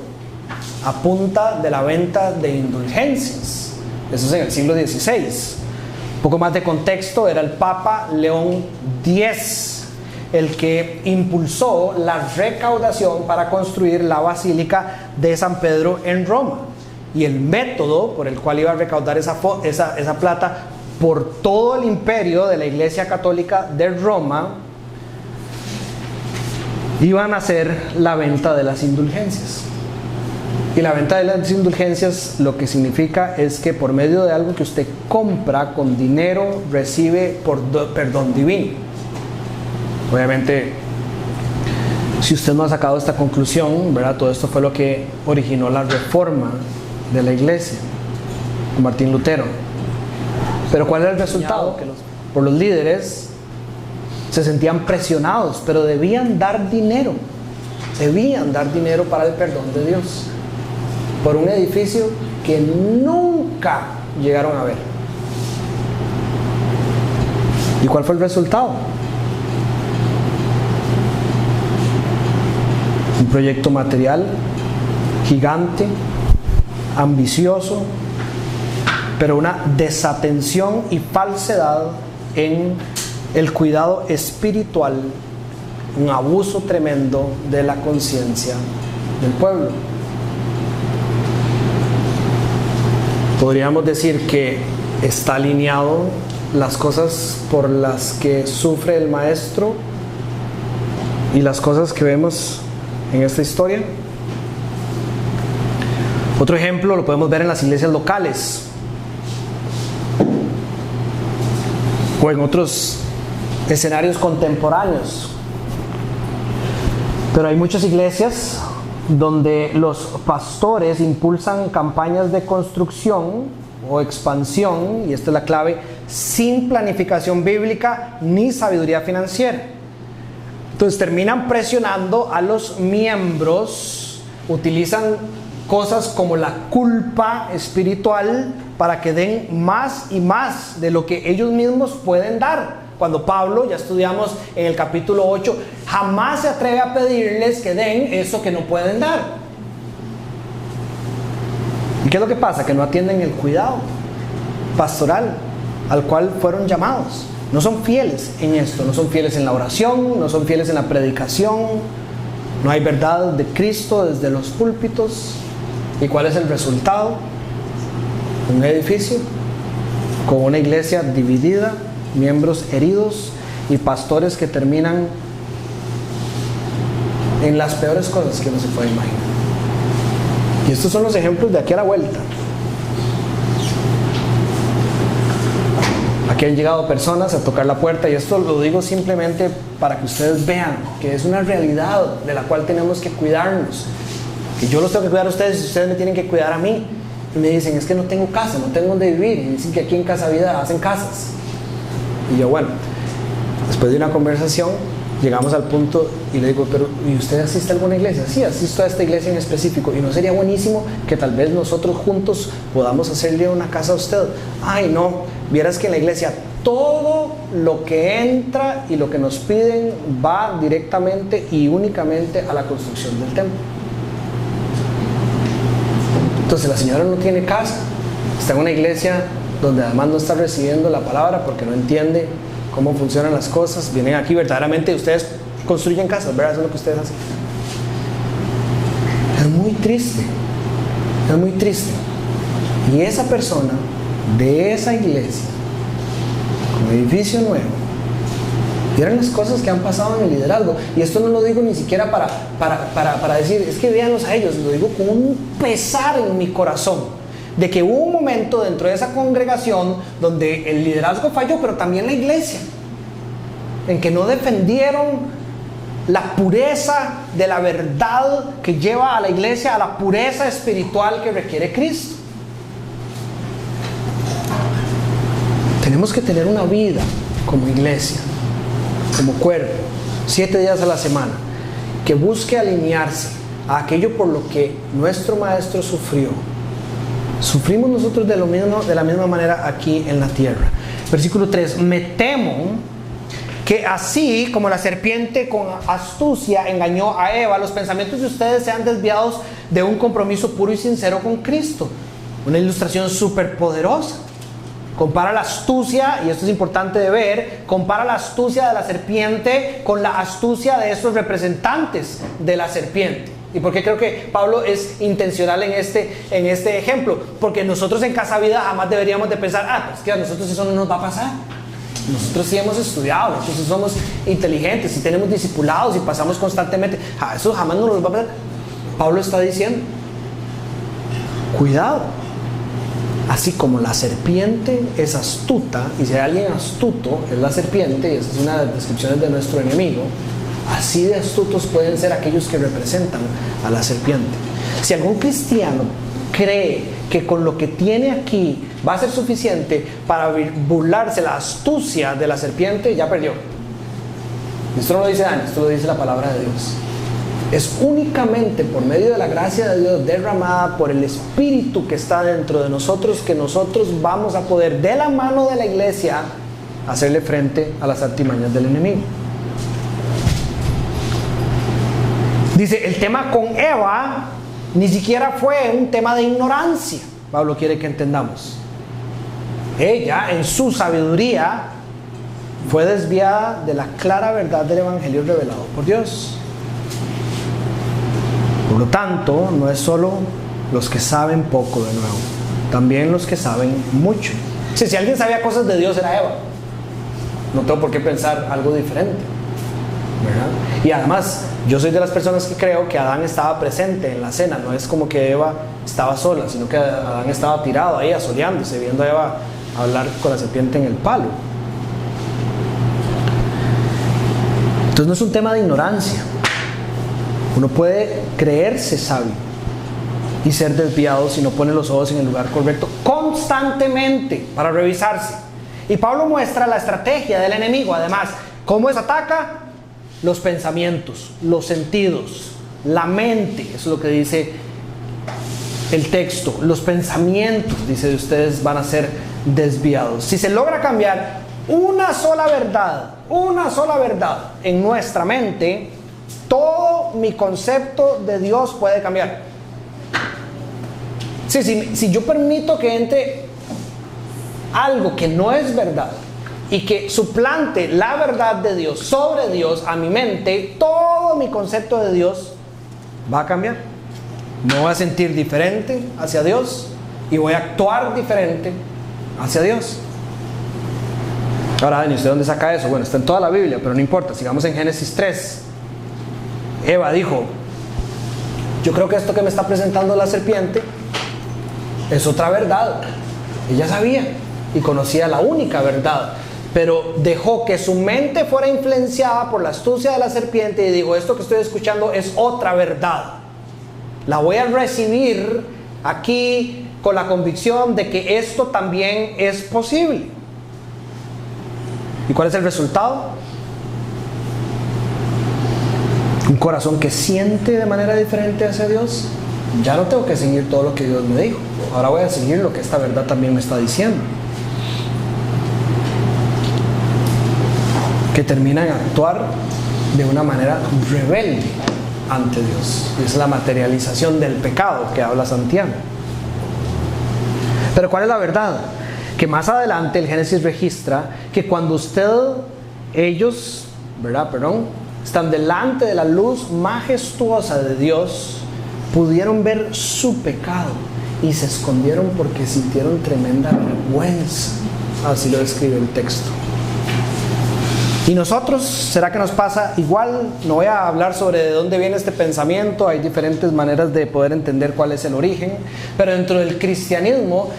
a punta de la venta de indulgencias. Eso es en el siglo XVI. Un poco más de contexto, era el Papa León X el que impulsó la recaudación para construir la Basílica de San Pedro en Roma. Y el método por el cual iba a recaudar esa plata por todo el imperio de la Iglesia Católica de Roma iban a ser la venta de las indulgencias. Y la venta de las indulgencias lo que significa es que por medio de algo que usted compra con dinero recibe perdón divino. Obviamente, si usted no ha sacado esta conclusión, ¿verdad? Todo esto fue lo que originó la reforma de la iglesia, Martín Lutero. Pero ¿cuál era el resultado? Que por los líderes se sentían presionados, pero debían dar dinero para el perdón de Dios, por un edificio que nunca llegaron a ver. ¿Y cuál fue el resultado? Un proyecto material gigante, ambicioso, pero una desatención y falsedad en el cuidado espiritual, un abuso tremendo de la conciencia del pueblo. Podríamos decir que está alineado las cosas por las que sufre el maestro y las cosas que vemos en esta historia. Otro ejemplo lo podemos ver en las iglesias locales o en otros escenarios contemporáneos. Pero hay muchas iglesias donde los pastores impulsan campañas de construcción o expansión, y esta es la clave, sin planificación bíblica ni sabiduría financiera. Entonces terminan presionando a los miembros, utilizan cosas como la culpa espiritual para que den más y más de lo que ellos mismos pueden dar. Cuando Pablo, ya estudiamos en el capítulo 8, jamás se atreve a pedirles que den eso que no pueden dar. ¿Y qué es lo que pasa? Que no atienden el cuidado pastoral al cual fueron llamados. No son fieles en esto, no son fieles en la oración, no son fieles en la predicación, no hay verdad de Cristo desde los púlpitos. ¿Y cuál es el resultado? Un edificio con una iglesia dividida, miembros heridos y pastores que terminan en las peores cosas que uno se puede imaginar. Y estos son los ejemplos de aquí a la vuelta. Aquí han llegado personas a tocar la puerta, y esto lo digo simplemente para que ustedes vean que es una realidad de la cual tenemos que cuidarnos. Que yo los tengo que cuidar a ustedes y ustedes me tienen que cuidar a mí. Y me dicen, es que no tengo casa, no tengo donde vivir. Y dicen que aquí en Casa Vida hacen casas. Y yo, bueno, Después de una conversación, llegamos al punto y le digo, pero ¿y usted asiste a alguna iglesia? Sí, asisto a esta iglesia en específico. ¿Y no sería buenísimo que tal vez nosotros juntos podamos hacerle una casa a usted? Ay, no, vieras que en la iglesia todo lo que entra y lo que nos piden va directamente y únicamente a la construcción del templo. Entonces la señora no tiene casa, está en una iglesia donde además no está recibiendo la palabra porque no entiende cómo funcionan las cosas. Vienen aquí verdaderamente, ustedes construyen casas, ¿verdad? Eso es lo que ustedes hacen. Es muy triste, es muy triste. Y esa persona de esa iglesia, con edificio nuevo, vieron las cosas que han pasado en el liderazgo. Y esto no lo digo ni siquiera para decir, es que véanlos a ellos, lo digo con un pesar en mi corazón, de que hubo un momento dentro de esa congregación donde el liderazgo falló, pero también la iglesia, en que no defendieron la pureza de la verdad que lleva a la iglesia a la pureza espiritual que requiere Cristo. Tenemos que tener una vida como iglesia, como cuerpo, 7 días a la semana, que busque alinearse a aquello por lo que nuestro maestro sufrió. Sufrimos nosotros de la misma manera aquí en la tierra. Versículo 3: me temo que así como la serpiente con astucia engañó a Eva, los pensamientos de ustedes sean desviados de un compromiso puro y sincero con Cristo. Una ilustración súper poderosa. Compara la astucia, y esto es importante de ver, compara la astucia de la serpiente con la astucia de estos representantes de la serpiente. ¿Y por qué creo que Pablo es intencional en este ejemplo? Porque nosotros en Casa Vida jamás deberíamos de pensar, pues que a nosotros eso no nos va a pasar. Nosotros sí hemos estudiado, nosotros somos inteligentes y tenemos discipulados y pasamos constantemente. Eso jamás nos va a pasar. Pablo está diciendo, cuidado. Así como la serpiente es astuta, y si hay alguien astuto, es la serpiente, y esa es una de las descripciones de nuestro enemigo, así de astutos pueden ser aquellos que representan a la serpiente. Si algún cristiano cree que con lo que tiene aquí va a ser suficiente para burlarse la astucia de la serpiente, ya perdió. Esto no lo dice Dani, esto lo dice la palabra de Dios. Es únicamente por medio de la gracia de Dios derramada por el Espíritu que está dentro de nosotros que nosotros vamos a poder, de la mano de la iglesia, hacerle frente a las artimañas del enemigo. Dice, el tema con Eva ni siquiera fue un tema de ignorancia. Pablo quiere que entendamos. Ella, en su sabiduría, fue desviada de la clara verdad del Evangelio revelado por Dios. Por lo tanto, no es solo los que saben poco de nuevo, también los que saben mucho. Si alguien sabía cosas de Dios era Eva. No tengo por qué pensar algo diferente, ¿verdad? Y además, yo soy de las personas que creo que Adán estaba presente en la cena. No es como que Eva estaba sola, sino que Adán estaba tirado ahí asoleándose, viendo a Eva hablar con la serpiente en el palo. Entonces no es un tema de ignorancia. Uno puede creerse sabio y ser desviado si no pone los ojos en el lugar correcto constantemente para revisarse. Y Pablo muestra la estrategia del enemigo. Además, ¿cómo ataca? Los pensamientos, los sentidos, la mente. Eso es lo que dice el texto. Los pensamientos, dice, de ustedes van a ser desviados. Si se logra cambiar una sola verdad en nuestra mente, todo mi concepto de Dios puede cambiar. Si yo permito que entre algo que no es verdad y que suplante la verdad de Dios sobre Dios a mi mente, todo mi concepto de Dios va a cambiar. Me voy a sentir diferente hacia Dios y voy a actuar diferente hacia Dios. Ahora, Dani, ¿usted dónde saca eso? Bueno, está en toda la Biblia, pero no importa. Sigamos en Génesis 3. Eva dijo, yo creo que esto que me está presentando la serpiente es otra verdad. Ella sabía y conocía la única verdad, pero dejó que su mente fuera influenciada por la astucia de la serpiente y dijo, esto que estoy escuchando es otra verdad. La voy a recibir aquí con la convicción de que esto también es posible. ¿Y cuál es el resultado? un corazón que siente de manera diferente hacia Dios, ya no tengo que seguir todo lo que Dios me dijo. Ahora voy a seguir lo que esta verdad también me está diciendo. Que termina en actuar de una manera rebelde ante Dios. Es la materialización del pecado que habla Santiago. Pero ¿cuál es la verdad? Que más adelante el Génesis registra que cuando ellos, están delante de la luz majestuosa de Dios, pudieron ver su pecado y se escondieron porque sintieron tremenda vergüenza. Así lo describe el texto. ¿Y nosotros? ¿Será que nos pasa igual? No voy a hablar sobre de dónde viene este pensamiento, hay diferentes maneras de poder entender cuál es el origen, pero dentro del cristianismo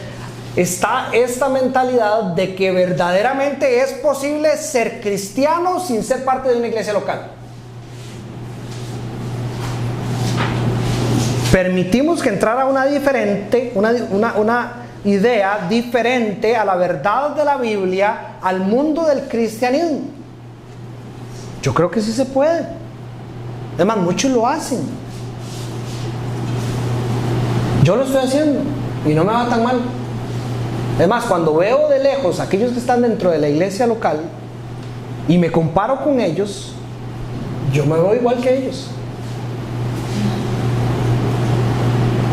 está esta mentalidad de que verdaderamente es posible ser cristiano sin ser parte de una iglesia local. Permitimos que entrara una idea diferente a la verdad de la Biblia al mundo del cristianismo. Yo creo que sí se puede. Además, muchos lo hacen. Yo lo estoy haciendo y no me va tan mal. Además, cuando veo de lejos a aquellos que están dentro de la iglesia local y me comparo con ellos, yo me veo igual que ellos.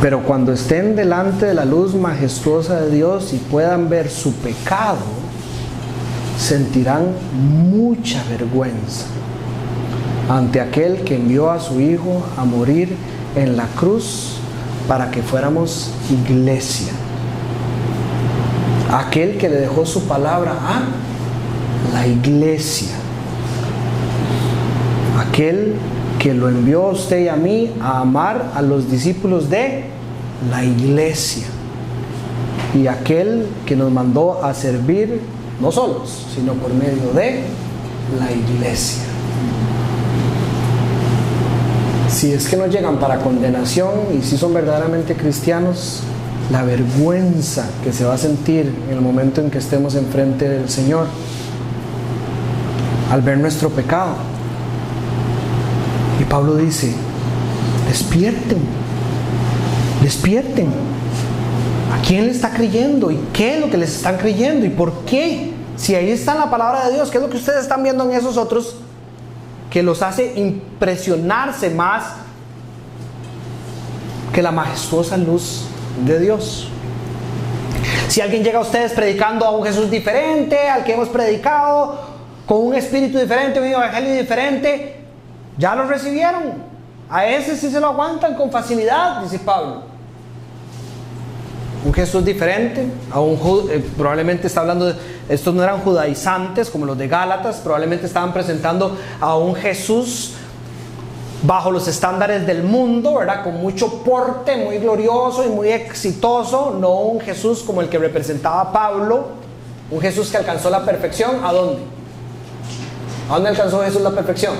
Pero cuando estén delante de la luz majestuosa de Dios y puedan ver su pecado, sentirán mucha vergüenza ante aquel que envió a su Hijo a morir en la cruz para que fuéramos iglesia. Aquel que le dejó su palabra a la iglesia. Aquel que lo envió a usted y a mí a amar a los discípulos de la iglesia. Y aquel que nos mandó a servir no solos, sino por medio de la iglesia. Si es que no llegan para condenación y si son verdaderamente cristianos, la vergüenza que se va a sentir en el momento en que estemos enfrente del Señor al ver nuestro pecado. Y Pablo dice: despierten, despierten. ¿A quién le está creyendo? ¿Y qué es lo que les están creyendo? ¿Y por qué? Si ahí está la palabra de Dios, ¿qué es lo que ustedes están viendo en esos otros que los hace impresionarse más que la majestuosa luz de Dios? Si alguien llega a ustedes predicando a un Jesús diferente al que hemos predicado, con un espíritu diferente, un evangelio diferente, ya lo recibieron. A ese sí se lo aguantan con facilidad, dice Pablo. Un Jesús diferente, probablemente está hablando de, estos no eran judaizantes como los de Gálatas, probablemente estaban presentando a un Jesús bajo los estándares del mundo, ¿verdad? Con mucho porte, muy glorioso y muy exitoso, no un Jesús como el que representaba Pablo, un Jesús que alcanzó la perfección. ¿A dónde? ¿A dónde alcanzó Jesús la perfección?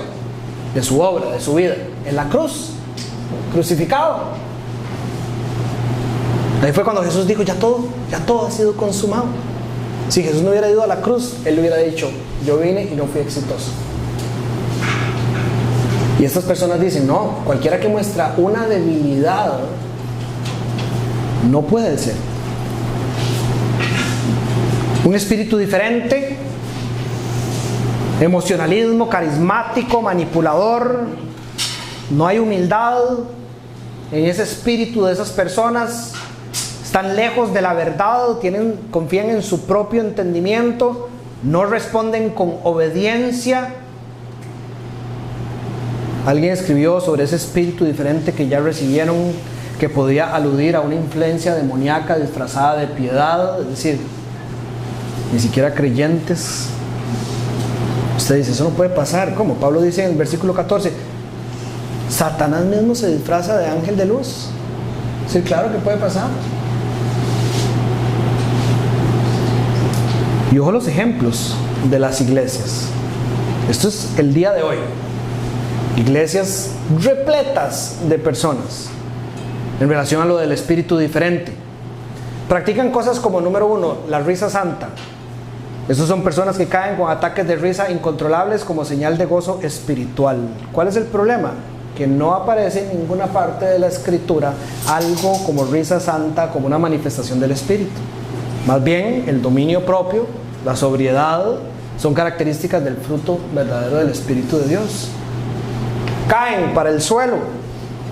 De su obra, de su vida, en la cruz, crucificado. Ahí fue cuando Jesús dijo: ya todo ha sido consumado. Si Jesús no hubiera ido a la cruz, Él hubiera dicho: yo vine y no fui exitoso. Y estas personas dicen: no, cualquiera que muestra una debilidad no puede ser. Un espíritu diferente, emocionalismo, carismático, manipulador, no hay humildad en ese espíritu de esas personas. Están lejos de la verdad, confían en su propio entendimiento, no responden con obediencia. Alguien escribió sobre ese espíritu diferente que ya recibieron, que podía aludir a una influencia demoníaca disfrazada de piedad, es decir, ni siquiera creyentes. Usted dice: eso no puede pasar. ¿Cómo? Pablo dice en el versículo 14: Satanás mismo se disfraza de ángel de luz. Sí, claro que puede pasar. Y ojo los ejemplos de las iglesias. Esto es el día de hoy. Iglesias repletas de personas en relación a lo del espíritu diferente. Practican cosas como, número 1, la risa santa. Estos son personas que caen con ataques de risa incontrolables como señal de gozo espiritual. ¿Cuál es el problema? Que no aparece en ninguna parte de la escritura algo como risa santa, como una manifestación del espíritu. Más bien, el dominio propio, la sobriedad, son características del fruto verdadero del Espíritu de Dios. Caen para el suelo.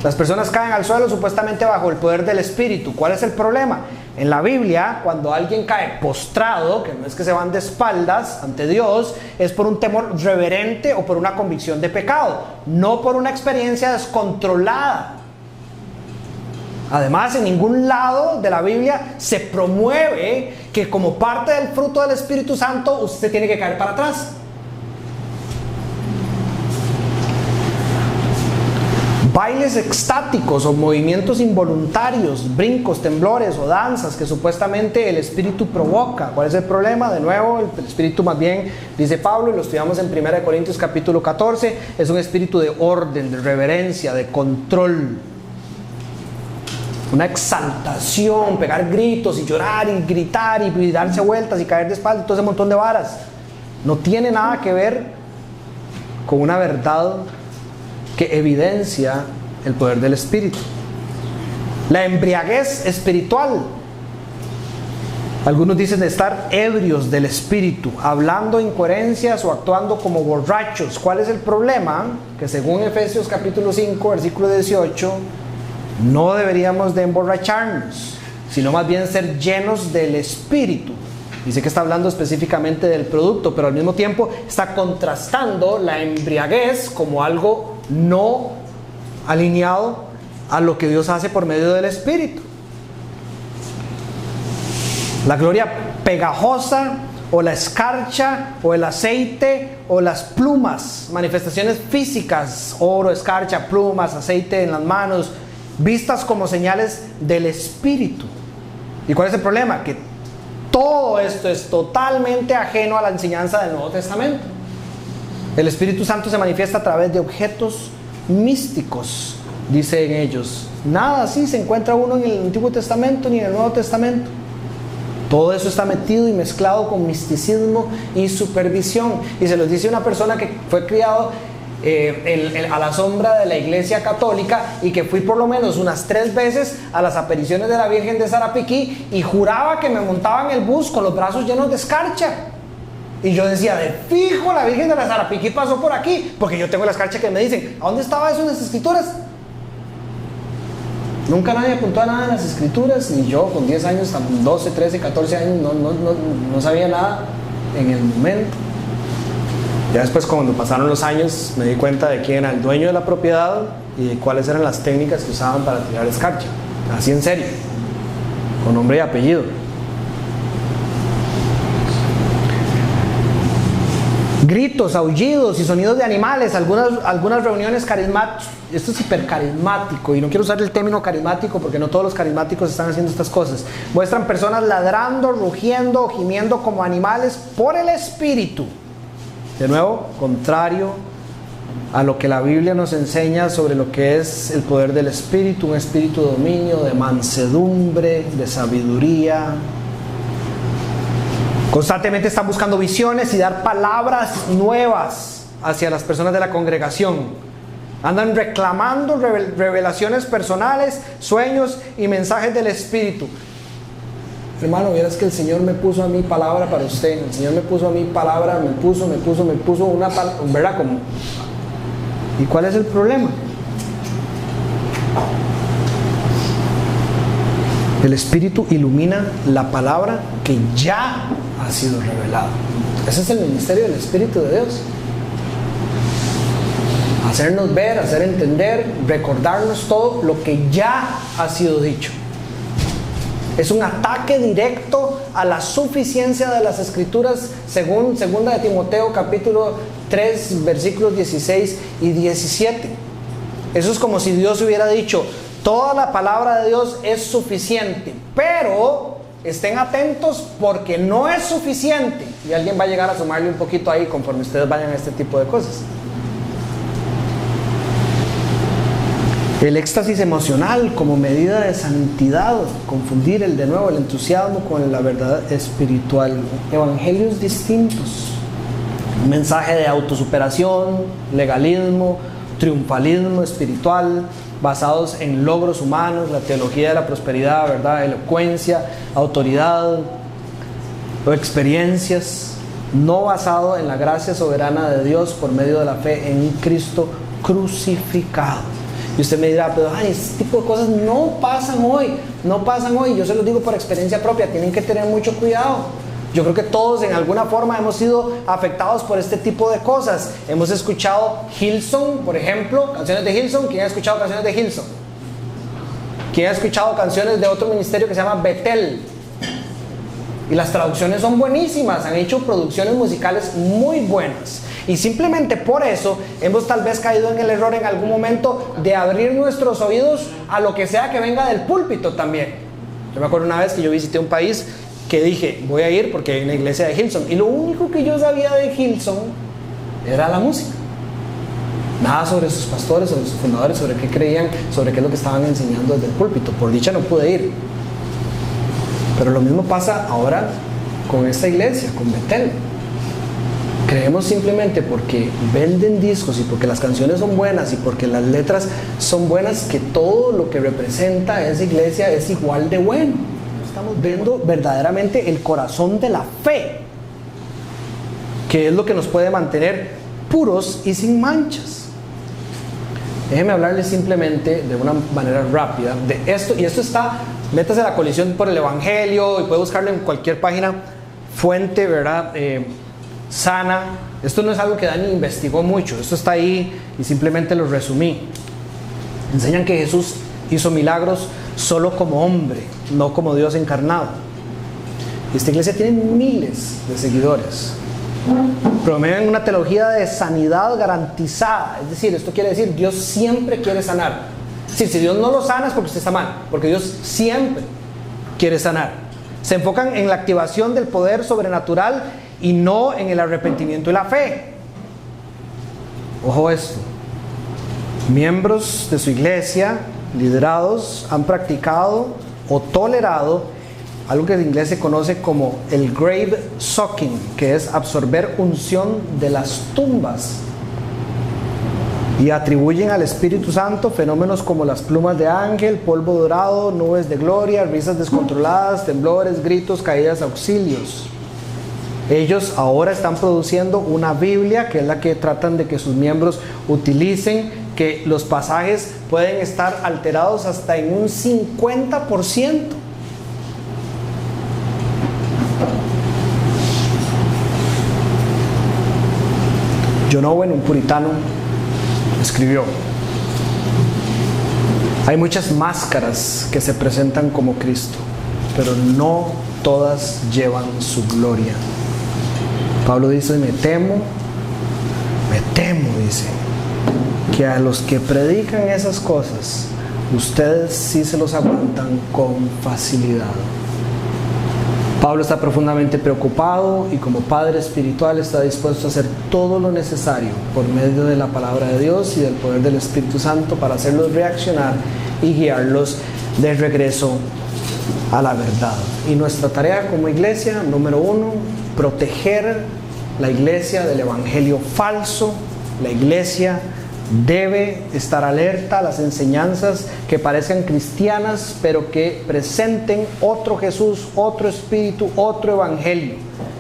Las personas caen al suelo supuestamente bajo el poder del Espíritu. ¿Cuál es el problema? En la Biblia, cuando alguien cae postrado, que no es que se van de espaldas ante Dios, es por un temor reverente o por una convicción de pecado, no por una experiencia descontrolada. Además, en ningún lado de la Biblia se promueve que como parte del fruto del Espíritu Santo usted tiene que caer para atrás. Bailes extáticos o movimientos involuntarios, brincos, temblores o danzas que supuestamente el Espíritu provoca. ¿Cuál es el problema? De nuevo, el Espíritu más bien, dice Pablo, y lo estudiamos en 1 Corintios capítulo 14, es un espíritu de orden, de reverencia, de control. Una exaltación, pegar gritos y llorar y gritar y darse vueltas y caer de espalda y todo ese montón de varas. No tiene nada que ver con una verdad que evidencia el poder del Espíritu. La embriaguez espiritual. Algunos dicen de estar ebrios del Espíritu, hablando incoherencias o actuando como borrachos. ¿Cuál es el problema? Que según Efesios capítulo 5, versículo 18, no deberíamos de emborracharnos, sino más bien ser llenos del Espíritu. Dice que está hablando específicamente del producto, pero al mismo tiempo está contrastando la embriaguez como algo no alineado a lo que Dios hace por medio del Espíritu. La gloria pegajosa o la escarcha o el aceite o las plumas, manifestaciones físicas, oro, escarcha, plumas, aceite en las manos, vistas como señales del Espíritu. ¿Y cuál es el problema? Que todo esto es totalmente ajeno a la enseñanza del Nuevo Testamento. El Espíritu Santo se manifiesta a través de objetos místicos, dicen ellos. Nada así se encuentra uno en el Antiguo Testamento ni en el Nuevo Testamento. Todo eso está metido y mezclado con misticismo y supervisión. Y se los dice una persona que fue criado a la sombra de la Iglesia Católica y que fui por lo menos unas 3 veces a las apariciones de la Virgen de Sarapiquí y juraba que me montaba en el bus con los brazos llenos de escarcha. Y yo decía, de fijo, la Virgen de la Sarapiquí pasó por aquí, porque yo tengo la escarcha que me dicen, ¿a dónde estaba eso en las Escrituras? Nunca nadie apuntó a nada en las Escrituras, ni yo con 10 años, 12, 13, 14 años, no sabía nada en el momento. Ya después, cuando pasaron los años, me di cuenta de quién era el dueño de la propiedad y de cuáles eran las técnicas que usaban para tirar escarcha. Así en serio, con nombre y apellido. Gritos, aullidos y sonidos de animales. Algunas reuniones carismáticas. Esto es hipercarismático y no quiero usar el término carismático porque no todos los carismáticos están haciendo estas cosas. Muestran personas ladrando, rugiendo o gimiendo como animales por el Espíritu. De nuevo, contrario a lo que la Biblia nos enseña sobre lo que es el poder del Espíritu, un espíritu de dominio, de mansedumbre, de sabiduría. Constantemente están buscando visiones y dar palabras nuevas hacia las personas de la congregación. Andan reclamando revelaciones personales, sueños y mensajes del Espíritu. Hermano, vieras que el Señor me puso a mí palabra para usted. El Señor me puso a mí palabra, me puso una palabra, ¿verdad? Como, ¿y cuál es el problema? El Espíritu ilumina la palabra que ya ha sido revelada. Ese es el ministerio del Espíritu de Dios. Hacernos ver, hacer entender, recordarnos todo lo que ya ha sido dicho. Es un ataque directo a la suficiencia de las Escrituras, según 2 de Timoteo capítulo 3 versículos 16 y 17. Eso es como si Dios hubiera dicho: toda la palabra de Dios es suficiente, pero estén atentos porque no es suficiente. Y alguien va a llegar a sumarle un poquito ahí conforme ustedes vayan a este tipo de cosas. El éxtasis emocional como medida de santidad, confundir el entusiasmo con la verdad espiritual. Evangelios distintos. Un mensaje de autosuperación, legalismo, triunfalismo espiritual, basados en logros humanos, la teología de la prosperidad, ¿verdad? Elocuencia, autoridad o experiencias, no basado en la gracia soberana de Dios por medio de la fe en Cristo crucificado. Y usted me dirá, pero este tipo de cosas no pasan hoy. Yo se los digo por experiencia propia, tienen que tener mucho cuidado. Yo creo que todos en alguna forma hemos sido afectados por este tipo de cosas. Hemos escuchado Hillsong, por ejemplo, canciones de Hillsong. ¿Quién ha escuchado canciones de Hillsong? ¿Quién ha escuchado canciones de otro ministerio que se llama Betel? Y las traducciones son buenísimas, han hecho producciones musicales muy buenas. Y simplemente por eso hemos tal vez caído en el error en algún momento de abrir nuestros oídos a lo que sea que venga del púlpito también. Yo me acuerdo una vez que yo visité un país que dije, voy a ir porque hay una iglesia de Hillsong. Y lo único que yo sabía de Hillsong era la música. Nada sobre sus pastores, sobre sus fundadores, sobre qué creían, sobre qué es lo que estaban enseñando desde el púlpito. Por dicha no pude ir. Pero lo mismo pasa ahora con esta iglesia, con Betel. Creemos simplemente porque venden discos y porque las canciones son buenas y porque las letras son buenas que todo lo que representa esa iglesia es igual de bueno. Estamos viendo verdaderamente el corazón de la fe, que es lo que nos puede mantener puros y sin manchas. Déjeme hablarles simplemente de una manera rápida de esto, y esto está, métase a la colisión por el Evangelio y puede buscarlo en cualquier página, fuente, ¿verdad? Sana. Esto no es algo que Dani investigó mucho, esto está ahí y simplemente lo resumí. Enseñan que Jesús hizo milagros solo como hombre, no como Dios encarnado. Esta iglesia tiene miles de seguidores. Promueven una teología de sanidad garantizada, es decir, esto quiere decir Dios siempre quiere sanar. Si Dios no lo sana es porque usted está mal, porque Dios siempre quiere sanar. Se enfocan en la activación del poder sobrenatural y no en el arrepentimiento y la fe. Ojo esto. Miembros de su iglesia, liderados, han practicado o tolerado algo que en inglés se conoce como el grave soaking, que es absorber unción de las tumbas, y atribuyen al Espíritu Santo fenómenos como las plumas de ángel, polvo dorado, nubes de gloria, risas descontroladas, temblores, gritos, caídas, auxilios. Ellos ahora están produciendo una Biblia, que es la que tratan de que sus miembros utilicen, que los pasajes pueden estar alterados hasta en un 50%. John Owen, un puritano, escribió: hay muchas máscaras que se presentan como Cristo, pero no todas llevan su gloria. Pablo dice, me temo, dice, que a los que predican esas cosas, ustedes sí se los aguantan con facilidad. Pablo está profundamente preocupado y como padre espiritual está dispuesto a hacer todo lo necesario por medio de la palabra de Dios y del poder del Espíritu Santo para hacerlos reaccionar y guiarlos de regreso a la verdad. Y nuestra tarea como iglesia, número 1, proteger la iglesia del evangelio falso. La iglesia debe estar alerta a las enseñanzas que parezcan cristianas, pero que presenten otro Jesús, otro espíritu, otro evangelio.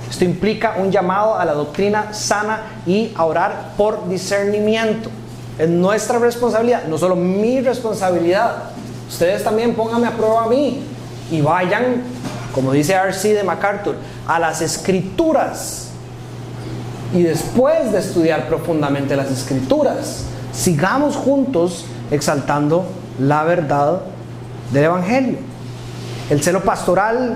Esto implica un llamado a la doctrina sana y a orar por discernimiento. Es nuestra responsabilidad, no solo mi responsabilidad. Ustedes también pónganme a prueba a mí y vayan, como dice R.C. de MacArthur, a las Escrituras. Y después de estudiar profundamente las Escrituras, sigamos juntos exaltando la verdad del evangelio. El celo pastoral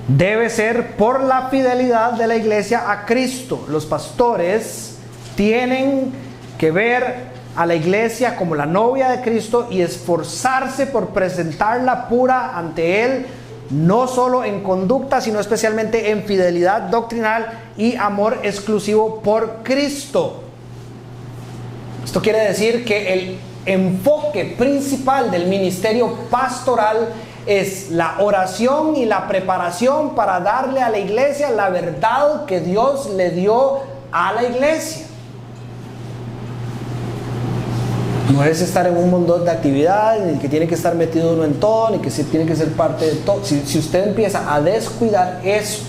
debe ser por la fidelidad de la iglesia a Cristo. Los pastores tienen que ver a la iglesia como la novia de Cristo y esforzarse por presentarla pura ante Él, no solo en conducta, sino especialmente en fidelidad doctrinal y amor exclusivo por Cristo. Esto quiere decir que el enfoque principal del ministerio pastoral es la oración y la preparación para darle a la iglesia la verdad que Dios le dio a la iglesia. No es estar en un montón de actividades, ni que tiene que estar metido uno en todo, ni que tiene que ser parte de todo. Si usted empieza a descuidar eso,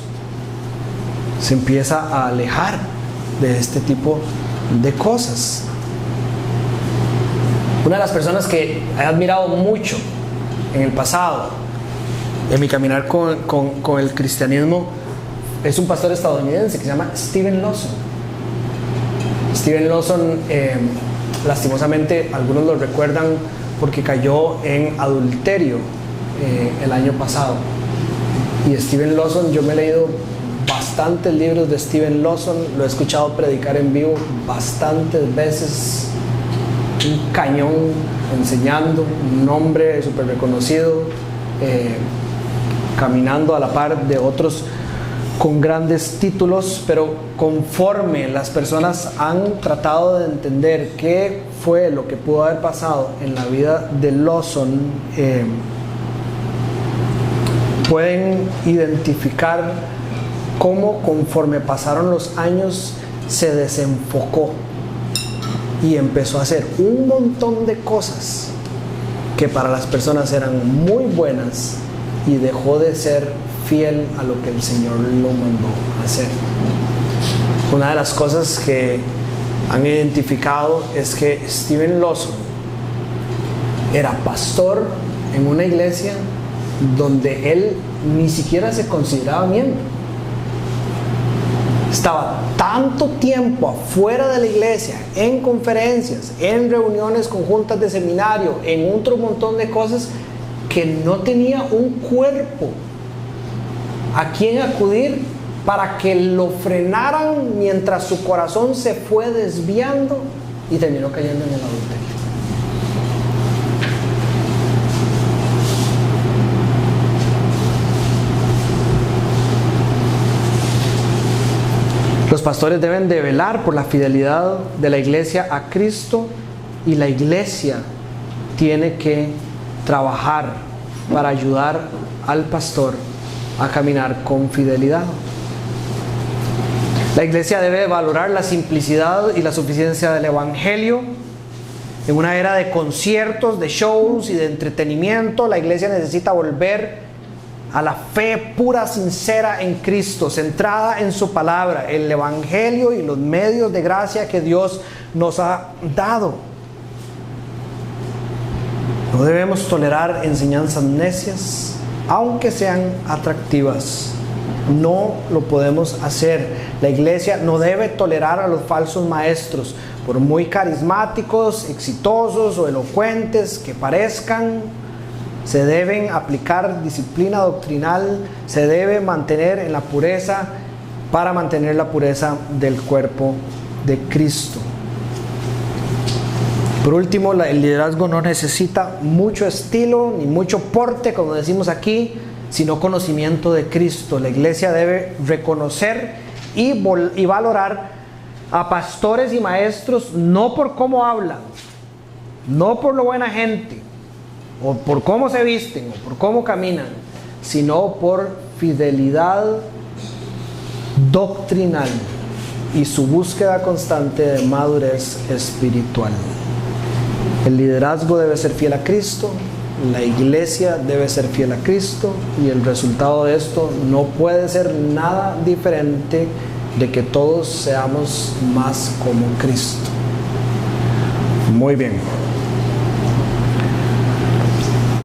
se empieza a alejar de este tipo de cosas. Una de las personas que he admirado mucho en el pasado, en mi caminar con el cristianismo, es un pastor estadounidense que se llama Steven Lawson. Steven Lawson, lastimosamente, algunos lo recuerdan porque cayó en adulterio el año pasado. Y Steven Lawson, yo me he leído bastantes libros de Steven Lawson, lo he escuchado predicar en vivo bastantes veces. Un cañón enseñando, un hombre súper reconocido, caminando a la par de otros con grandes títulos, pero conforme las personas han tratado de entender qué fue lo que pudo haber pasado en la vida de Lawson, pueden identificar cómo conforme pasaron los años se desenfocó y empezó a hacer un montón de cosas que para las personas eran muy buenas y dejó de ser fiel a lo que el Señor lo mandó a hacer. Una de las cosas que han identificado es que Steven Lawson era pastor en una iglesia donde él ni siquiera se consideraba miembro. Estaba tanto tiempo afuera de la iglesia, en conferencias, en reuniones conjuntas de seminario, en otro montón de cosas, que no tenía un cuerpo a quien acudir para que lo frenaran mientras su corazón se fue desviando y terminó cayendo en el adulterio. Los pastores deben de velar por la fidelidad de la iglesia a Cristo, y la iglesia tiene que trabajar para ayudar al pastor a caminar con fidelidad. La iglesia debe valorar la simplicidad y la suficiencia del evangelio. En una era de conciertos, de shows y de entretenimiento, la iglesia necesita volver a la fe pura, sincera en Cristo, centrada en su palabra, el evangelio y los medios de gracia que Dios nos ha dado. No debemos tolerar enseñanzas necias, aunque sean atractivas. No lo podemos hacer. La iglesia no debe tolerar a los falsos maestros, por muy carismáticos, exitosos o elocuentes que parezcan. Se deben aplicar disciplina doctrinal, se debe mantener en la pureza para mantener la pureza del cuerpo de Cristo. Por último, el liderazgo no necesita mucho estilo ni mucho porte, como decimos aquí, sino conocimiento de Cristo. La iglesia debe reconocer y valorar a pastores y maestros no por cómo hablan, no por lo buena gente, o por cómo se visten, o por cómo caminan, sino por fidelidad doctrinal y su búsqueda constante de madurez espiritual. El liderazgo debe ser fiel a Cristo, la iglesia debe ser fiel a Cristo, y el resultado de esto no puede ser nada diferente de que todos seamos más como Cristo. Muy bien.